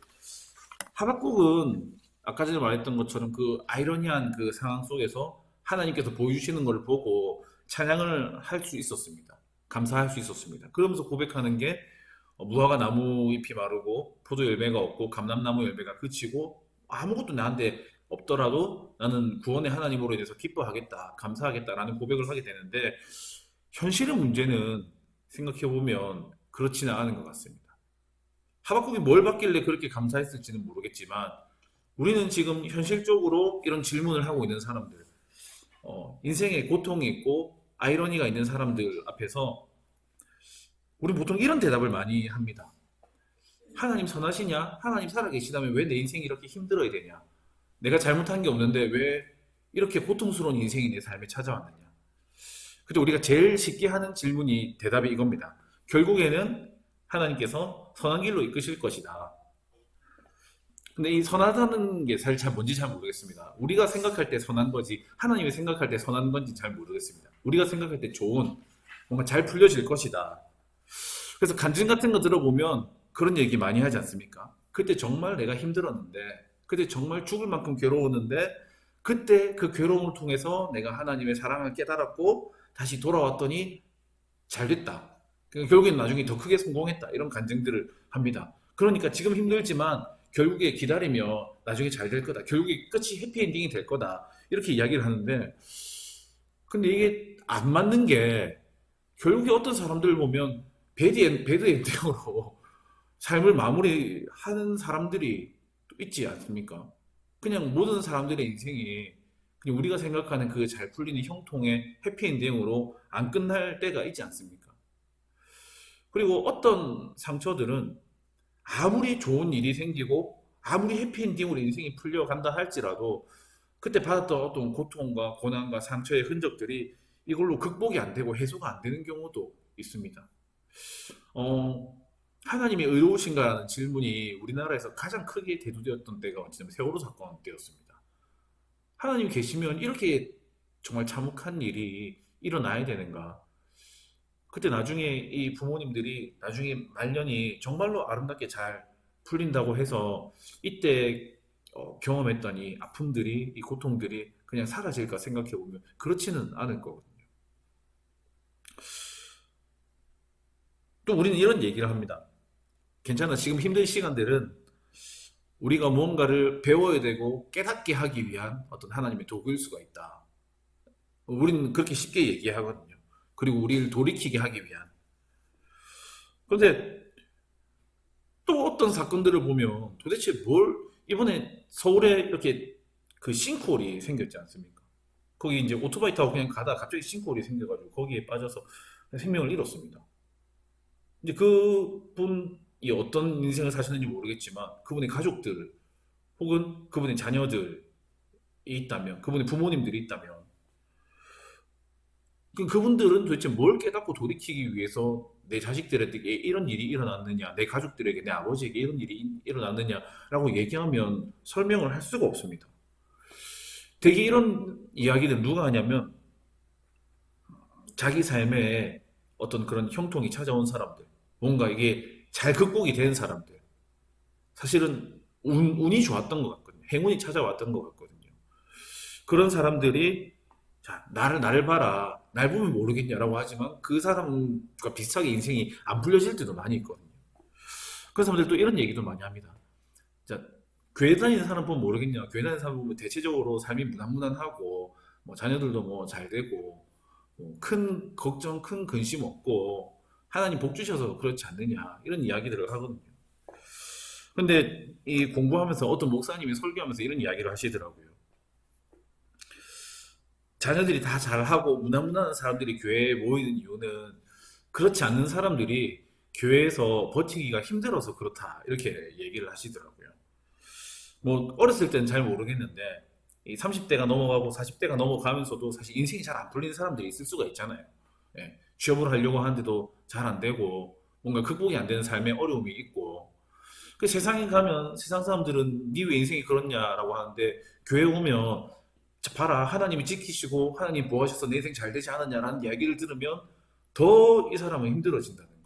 S1: 하박국은 아까 전에 말했던 것처럼 그 아이러니한 그 상황 속에서 하나님께서 보여주시는 것을 보고 찬양을 할 수 있었습니다. 감사할 수 있었습니다. 그러면서 고백하는 게 무화과 나무 잎이 마르고 포도 열매가 없고 감람나무 열매가 그치고 아무것도 나한테 없더라도 나는 구원의 하나님으로 인해서 기뻐하겠다, 감사하겠다라는 고백을 하게 되는데 현실의 문제는 생각해보면 그렇지는 않은 것 같습니다. 하박국이 뭘 받길래 그렇게 감사했을지는 모르겠지만 우리는 지금 현실적으로 이런 질문을 하고 있는 사람들 인생에 고통이 있고 아이러니가 있는 사람들 앞에서 우리 보통 이런 대답을 많이 합니다. 하나님 선하시냐? 하나님 살아계시다면 왜 내 인생이 이렇게 힘들어야 되냐? 내가 잘못한 게 없는데 왜 이렇게 고통스러운 인생이 내 삶에 찾아왔느냐? 근데 우리가 제일 쉽게 하는 질문이 대답이 이겁니다. 결국에는 하나님께서 선한 길로 이끄실 것이다. 근데 이 선하다는 게 사실 잘 뭔지 잘 모르겠습니다. 우리가 생각할 때 선한 거지 하나님이 생각할 때 선한 건지 잘 모르겠습니다. 우리가 생각할 때 좋은 뭔가 잘 풀려질 것이다. 그래서 간증 같은 거 들어보면 그런 얘기 많이 하지 않습니까? 그때 정말 내가 힘들었는데 그때 정말 죽을 만큼 괴로웠는데 그때 그 괴로움을 통해서 내가 하나님의 사랑을 깨달았고 다시 돌아왔더니 잘 됐다. 결국엔 나중에 더 크게 성공했다. 이런 간증들을 합니다. 그러니까 지금 힘들지만 결국에 기다리면 나중에 잘 될 거다. 결국에 끝이 해피엔딩이 될 거다. 이렇게 이야기를 하는데 근데 이게 안 맞는 게 결국에 어떤 사람들을 보면 배드 엔딩으로 삶을 마무리하는 사람들이 있지 않습니까? 그냥 모든 사람들의 인생이 그냥 우리가 생각하는 그 잘 풀리는 형통의 해피엔딩으로 안 끝날 때가 있지 않습니까? 그리고 어떤 상처들은 아무리 좋은 일이 생기고 아무리 해피엔딩으로 인생이 풀려간다 할지라도 그때 받았던 어떤 고통과 고난과 상처의 흔적들이 이걸로 극복이 안 되고 해소가 안 되는 경우도 있습니다. 하나님이 의로우신가라는 질문이 우리나라에서 가장 크게 대두되었던 때가 어쩌면 세월호 사건 때였습니다. 하나님이 계시면 이렇게 정말 참혹한 일이 일어나야 되는가? 그때 나중에 이 부모님들이 나중에 말년이 정말로 아름답게 잘 풀린다고 해서 이때 경험했던 이 아픔들이 이 고통들이 그냥 사라질까 생각해 보면 그렇지는 않을 거거든요. 또 우리는 이런 얘기를 합니다. 괜찮아. 지금 힘든 시간들은 우리가 무언가를 배워야 되고 깨닫게 하기 위한 어떤 하나님의 도구일 수가 있다. 우리는 그렇게 쉽게 얘기하거든요. 그리고 우리를 돌이키게 하기 위한. 그런데 또 어떤 사건들을 보면 도대체 이번에 서울에 이렇게 그 싱크홀이 생겼지 않습니까? 거기 이제 오토바이 타고 그냥 가다 갑자기 싱크홀이 생겨가지고 거기에 빠져서 생명을 잃었습니다. 이제 그분이 어떤 인생을 사셨는지 모르겠지만 그분의 가족들 혹은 그분의 자녀들이 있다면, 그분의 부모님들이 있다면, 그분들은 도대체 뭘 깨닫고 돌이키기 위해서 내 자식들에게 이런 일이 일어났느냐, 내 가족들에게, 내 아버지에게 이런 일이 일어났느냐라고 얘기하면 설명을 할 수가 없습니다. 되게 이런 이야기를 누가 하냐면 자기 삶에 어떤 그런 형통이 찾아온 사람들, 뭔가 이게 잘 극복이 된 사람들, 사실은 운이 좋았던 것 같거든요. 행운이 찾아왔던 것 같거든요. 그런 사람들이 자, 나를 봐라. 날 보면 모르겠냐라고 하지만 그 사람과 비슷하게 인생이 안 풀려질 때도 많이 있거든요. 그런 사람들 또 이런 얘기도 많이 합니다. 자, 교회 다니는 사람 보면 모르겠냐. 교회 다니는 사람 보면 대체적으로 삶이 무난무난하고 뭐 자녀들도 뭐 잘 되고 뭐큰 걱정, 큰 근심 없고 하나님 복 주셔서 그렇지 않느냐 이런 이야기들을 하거든요. 근데 이 공부하면서 어떤 목사님이 설교하면서 이런 이야기를 하시더라고요. 자녀들이 다 잘하고 무난무난한 사람들이 교회에 모이는 이유는 그렇지 않는 사람들이 교회에서 버티기가 힘들어서 그렇다 이렇게 얘기를 하시더라고요. 뭐 어렸을 때는 잘 모르겠는데 이 30대가 넘어가고 40대가 넘어가면서도 사실 인생이 잘 안 풀리는 사람들이 있을 수가 있잖아요. 예, 취업을 하려고 하는데도 잘 안 되고 뭔가 극복이 안 되는 삶에 어려움이 있고 그 세상에 가면 세상 사람들은 니 왜 인생이 그렇냐라고 하는데 교회 오면 자, 봐라 하나님이 지키시고 하나님 보호하셔서 내 인생 잘 되지 않았냐라는 이야기를 들으면 더 이 사람은 힘들어진다는 거예요.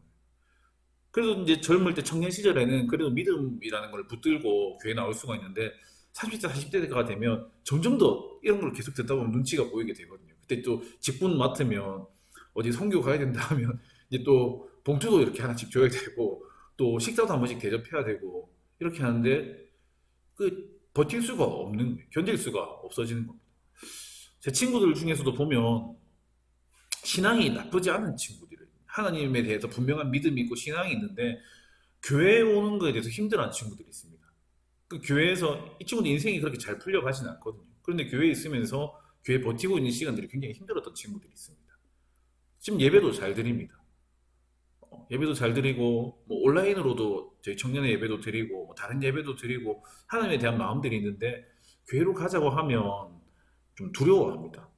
S1: 그래도 이제 젊을 때 청년 시절에는 그래도 믿음이라는 걸 붙들고 교회 나올 수가 있는데 30대, 40대가 되면 점점 더 이런 걸 계속 듣다 보면 눈치가 보이게 되거든요. 그때 또 직분 맡으면 어디 선교 가야 된다 하면 이제 또 봉투도 이렇게 하나씩 줘야 되고 또 식사도 한 번씩 대접해야 되고 이렇게 하는데 그 버틸 수가 없는 거예요. 견딜 수가 없어지는 겁니다. 제 친구들 중에서도 보면 신앙이 나쁘지 않은 친구들을 하나님에 대해서 분명한 믿음이 있고 신앙이 있는데 교회에 오는 거에 대해서 힘들어하는 친구들이 있습니다. 그 교회에서 이 친구들 인생이 그렇게 잘 풀려가지는 않거든요. 그런데 교회에 있으면서 교회 버티고 있는 시간들이 굉장히 힘들었던 친구들이 있습니다. 지금 예배도 잘 드립니다. 예배도 잘 드리고 뭐 온라인으로도 저희 청년의 예배도 드리고 뭐 다른 예배도 드리고 하나님에 대한 마음들이 있는데 교회로 가자고 하면 좀 두려워합니다.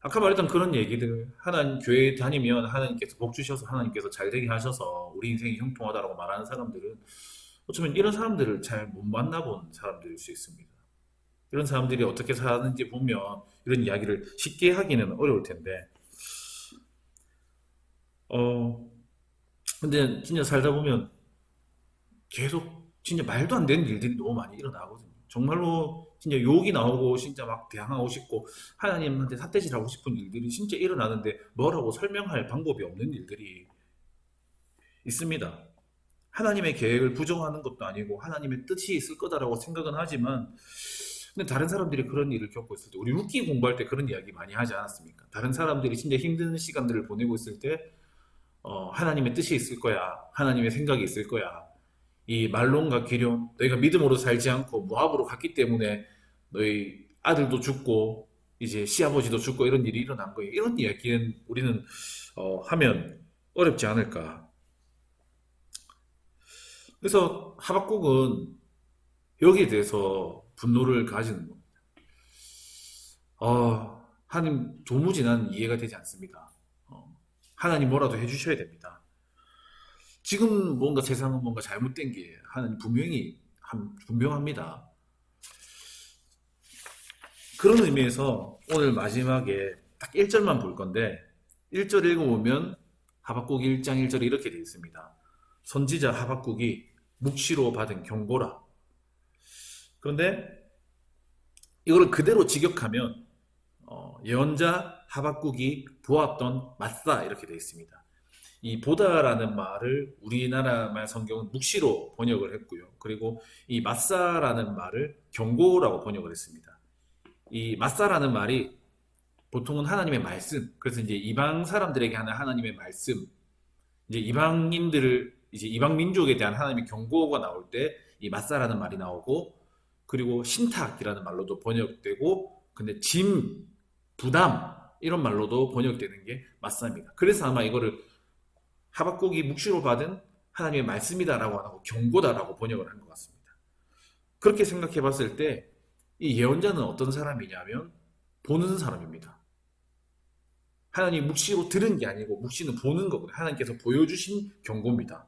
S1: 아까 말했던 그런 얘기들 하나님 교회 다니면 하나님께서 복 주셔서 하나님께서 잘 되게 하셔서 우리 인생이 형통하다라고 말하는 사람들은 어쩌면 이런 사람들을 잘 못 만나본 사람들일 수 있습니다. 이런 사람들이 어떻게 사는지 보면 이런 이야기를 쉽게 하기는 어려울 텐데 어 근데 진짜 살다 보면 계속 진짜 말도 안 되는 일들이 너무 많이 일어나거든요. 정말로 진짜 욕이 나오고 진짜 막 대항하고 싶고 하나님한테 삿대질하고 싶은 일들이 진짜 일어나는데 뭐라고 설명할 방법이 없는 일들이 있습니다. 하나님의 계획을 부정하는 것도 아니고 하나님의 뜻이 있을 거다라고 생각은 하지만 근데 다른 사람들이 그런 일을 겪고 있을 때 우리 루키 공부할 때 그런 이야기 많이 하지 않았습니까? 다른 사람들이 진짜 힘든 시간들을 보내고 있을 때 하나님의 뜻이 있을 거야. 하나님의 생각이 있을 거야. 이 말론과 기룡, 너희가 믿음으로 살지 않고 모압으로 갔기 때문에 너희 아들도 죽고 이제 시아버지도 죽고 이런 일이 일어난 거예요. 이런 이야기는 우리는 하면 어렵지 않을까. 그래서 하박국은 여기에 대해서 분노를 가지는 겁니다. 하나님 도무지 난 이해가 되지 않습니다. 하나님 뭐라도 해주셔야 됩니다. 지금 뭔가 세상은 뭔가 잘못된 게 하나님 분명합니다. 그런 의미에서 오늘 마지막에 딱 1절만 볼 건데 1절 읽어보면 하박국 1장 1절에 이렇게 되어 있습니다. 선지자 하박국이 묵시로 받은 경고라. 그런데 이거를 그대로 직역하면 예언자 하박국이 보았던 맞사 이렇게 되어 있습니다. 이 보다라는 말을 우리나라 말 성경은 묵시로 번역을 했고요. 그리고 이 맞사라는 말을 경고라고 번역을 했습니다. 이 맞사라는 말이 보통은 하나님의 말씀, 그래서 이제 이방 사람들에게 하는 하나님의 말씀, 이제 이방인들을 이제 이방 민족에 대한 하나님의 경고가 나올 때 이 맞사라는 말이 나오고 그리고 신탁이라는 말로도 번역되고 근데 짐, 부담 이런 말로도 번역되는 게 맞습니다. 그래서 아마 이거를 하박국이 묵시로 받은 하나님의 말씀이다라고 안 하고 경고다라고 번역을 한 것 같습니다. 그렇게 생각해 봤을 때 이 예언자는 어떤 사람이냐면 보는 사람입니다. 하나님이 묵시로 들은 게 아니고 묵시는 보는 거거든요. 하나님께서 보여주신 경고입니다.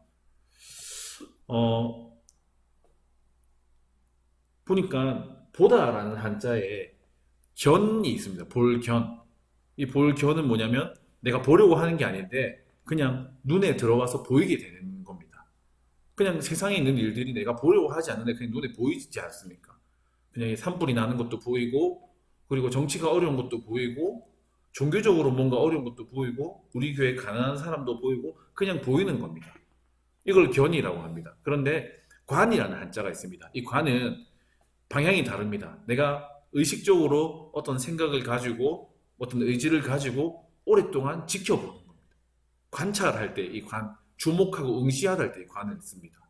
S1: 보니까 보다라는 한자에 견이 있습니다. 볼견. 이 볼견은 뭐냐면 내가 보려고 하는 게 아닌데 그냥 눈에 들어와서 보이게 되는 겁니다. 그냥 세상에 있는 일들이 내가 보려고 하지 않는데 그냥 눈에 보이지 않습니까? 그냥 산불이 나는 것도 보이고 그리고 정치가 어려운 것도 보이고 종교적으로 뭔가 어려운 것도 보이고 우리 교회 가난한 사람도 보이고 그냥 보이는 겁니다. 이걸 견이라고 합니다. 그런데 관이라는 한자가 있습니다. 이 관은 방향이 다릅니다. 내가 의식적으로 어떤 생각을 가지고 어떤 의지를 가지고 오랫동안 지켜보는 겁니다. 관찰할 때 이 관, 주목하고 응시하다 할 때 이 관을 씁니다.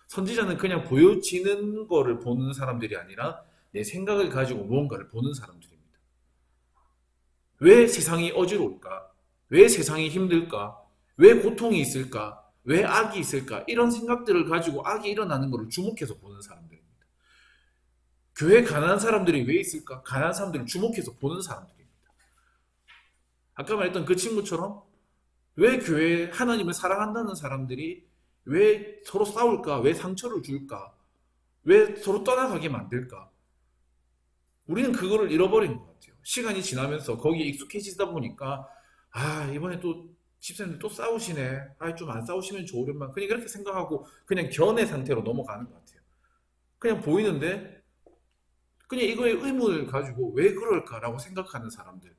S1: 선지자는 그냥 보여지는 거를 보는 사람들이 아니라 내 생각을 가지고 무언가를 보는 사람들입니다. 왜 세상이 어지러울까? 왜 세상이 힘들까? 왜 고통이 있을까? 왜 악이 있을까? 이런 생각들을 가지고 악이 일어나는 것을 주목해서 보는 사람들입니다. 교회에 가난한 사람들이 왜 있을까? 가난한 사람들을 주목해서 보는 사람들입니다. 아까 말했던 그 친구처럼 왜 교회에 하나님을 사랑한다는 사람들이 왜 서로 싸울까? 왜 상처를 줄까? 왜 서로 떠나가게 만들까? 우리는 그거를 잃어버린 것 같아요. 시간이 지나면서 거기에 익숙해지다 보니까 이번에 또 집사님들 또 싸우시네. 좀 안 싸우시면 좋으련만. 그냥 그렇게 생각하고 그냥 견의 상태로 넘어가는 것 같아요. 그냥 보이는데 그냥 이거에 의문을 가지고 왜 그럴까라고 생각하는 사람들.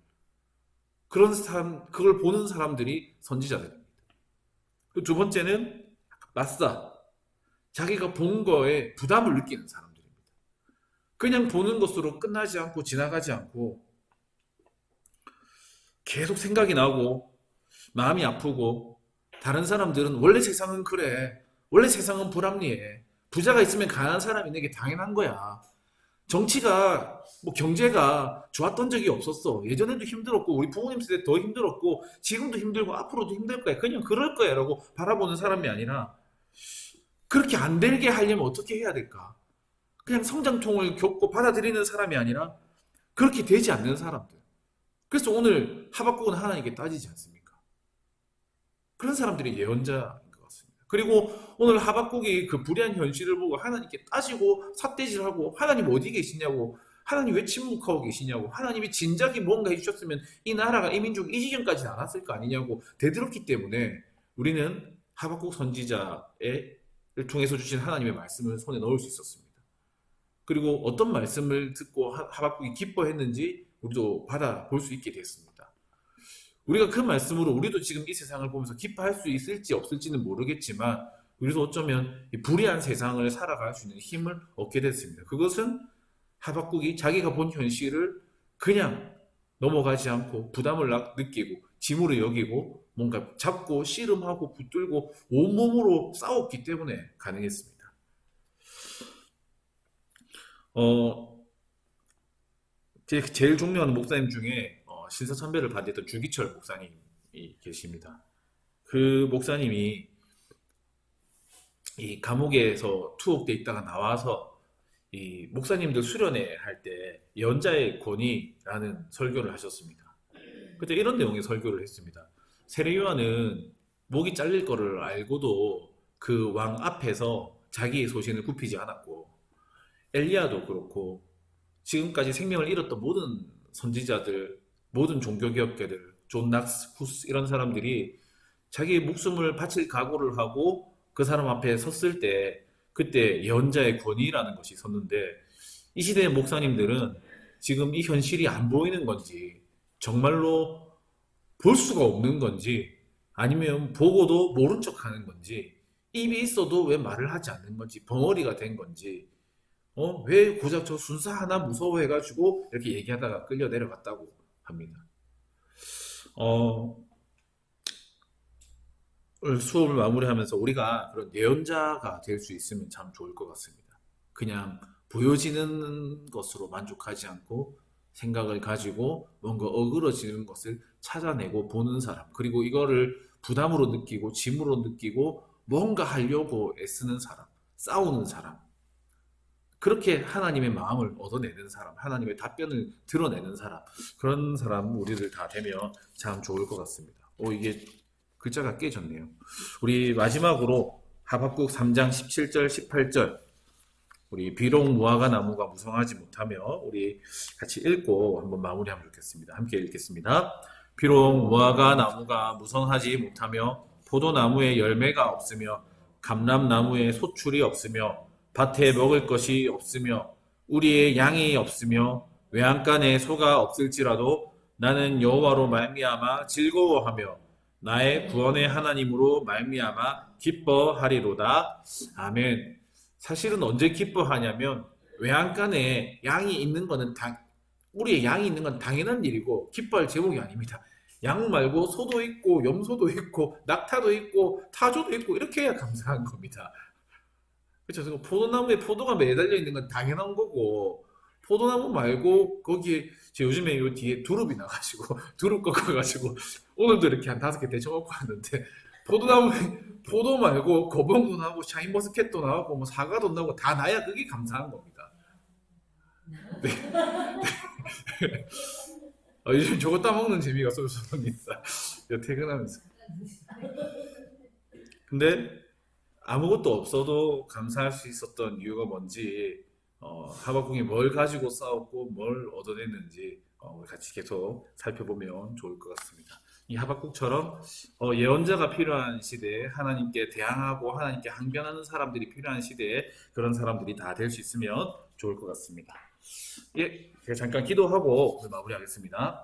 S1: 그런 사람, 그걸 보는 사람들이 선지자들입니다. 두 번째는 맞사. 자기가 본 거에 부담을 느끼는 사람들입니다. 그냥 보는 것으로 끝나지 않고 지나가지 않고 계속 생각이 나고 마음이 아프고 다른 사람들은 원래 세상은 그래. 원래 세상은 불합리해. 부자가 있으면 가난한 사람이 있는 게 당연한 거야. 정치가 경제가 좋았던 적이 없었어. 예전에도 힘들었고 우리 부모님 세대 더 힘들었고 지금도 힘들고 앞으로도 힘들 거야. 그냥 그럴 거야 라고 바라보는 사람이 아니라 그렇게 안 되게 하려면 어떻게 해야 될까? 그냥 성장통을 겪고 받아들이는 사람이 아니라 그렇게 되지 않는 사람들. 그래서 오늘 하박국은 하나님께 따지지 않습니까? 그런 사람들이 예언자인 것 같습니다. 그리고 오늘 하박국이 그 불의한 현실을 보고 하나님께 따지고 삿대질하고 하나님 어디 계시냐고 하나님 왜 침묵하고 계시냐고 하나님이 진작에 뭔가 해주셨으면 이 나라가 이 민족이 이 지경까지는 안 왔을 거 아니냐고 대들었기 때문에 우리는 하박국 선지자를 통해서 주신 하나님의 말씀을 손에 넣을 수 있었습니다. 그리고 어떤 말씀을 듣고 하박국이 기뻐했는지 우리도 받아볼 수 있게 됐습니다. 우리가 그 말씀으로 우리도 지금 이 세상을 보면서 기뻐할 수 있을지 없을지는 모르겠지만 우리도 어쩌면 이 불의한 세상을 살아갈 수 있는 힘을 얻게 됐습니다. 그것은 하박국이 자기가 본 현실을 그냥 넘어가지 않고 부담을 느끼고 짐으로 여기고 뭔가 잡고 씨름하고 붙들고 온몸으로 싸웠기 때문에 가능했습니다. 제일 존경하는 목사님 중에 신사참배를 받았던 주기철 목사님이 계십니다. 그 목사님이 이 감옥에서 투옥돼 있다가 나와서 이 목사님들 수련회 할 때 연자의 권위라는 설교를 하셨습니다. 그때 이런 내용의 설교를 했습니다. 세례 요한은 목이 잘릴 거를 알고도 그 왕 앞에서 자기의 소신을 굽히지 않았고 엘리야도 그렇고 지금까지 생명을 잃었던 모든 선지자들, 모든 종교개혁자들, 존 낙스, 후스 이런 사람들이 자기의 목숨을 바칠 각오를 하고 그 사람 앞에 섰을 때 그때 예언자의 권위라는 것이 섰는데 이 시대의 목사님들은 지금 이 현실이 안 보이는 건지 정말로 볼 수가 없는 건지 아니면 보고도 모른 척 하는 건지 입이 있어도 왜 말을 하지 않는 건지 벙어리가 된 건지 왜 고작 저 순사 하나 무서워해가지고 이렇게 얘기하다가 끌려 내려갔다고 합니다. 오늘 수업을 마무리하면서 우리가 그런 예언자가 될 수 있으면 참 좋을 것 같습니다. 그냥 보여지는 것으로 만족하지 않고 생각을 가지고 뭔가 어그러지는 것을 찾아내고 보는 사람, 그리고 이거를 부담으로 느끼고 짐으로 느끼고 뭔가 하려고 애쓰는 사람, 싸우는 사람, 그렇게 하나님의 마음을 얻어내는 사람, 하나님의 답변을 드러내는 사람, 그런 사람 우리들 다 되면 참 좋을 것 같습니다. 이게 글자가 깨졌네요. 우리 마지막으로 하박국 3장 17절, 18절, 우리 비록 무화과 나무가 무성하지 못하며, 우리 같이 읽고 한번 마무리하면 좋겠습니다. 함께 읽겠습니다. 비록 무화과 나무가 무성하지 못하며 포도나무에 열매가 없으며 감람나무에 소출이 없으며 밭에 먹을 것이 없으며 우리의 양이 없으며 외양간에 소가 없을지라도 나는 여호와로 말미암아 즐거워하며 나의 구원의 하나님으로 말미암아 기뻐하리로다. 아멘. 사실은 언제 기뻐하냐면 외양간에 양이 있는 거는 우리의 양이 있는 건 당연한 일이고 기뻐할 제목이 아닙니다. 양 말고 소도 있고 염소도 있고 낙타도 있고 타조도 있고 이렇게 해야 감사한 겁니다. 그렇죠. 포도나무에 포도가 매달려 있는 건 당연한 거고, 포도나무 말고 거기에 요즘에 요 뒤에 두릅이 나가지고 두릅 꺾어가지고 오늘도 이렇게 한 5개 데쳐 먹고 왔는데, 포도나무에 포도 말고 거봉도 나오고 샤인머스켓도 나오고 뭐 사과도 나오고 다 나야 그게 감사한 겁니다. 네. 요즘 저거 따먹는 재미가 쏠쏠합니다. 퇴근하면서. 근데 아무것도 없어도 감사할 수 있었던 이유가 뭔지, 하박국이 뭘 가지고 싸웠고 뭘 얻어냈는지 우리 같이 계속 살펴보면 좋을 것 같습니다. 이 하박국처럼 예언자가 필요한 시대에, 하나님께 대항하고 하나님께 항변하는 사람들이 필요한 시대에 그런 사람들이 다 될 수 있으면 좋을 것 같습니다. 예, 제가 잠깐 기도하고 마무리하겠습니다.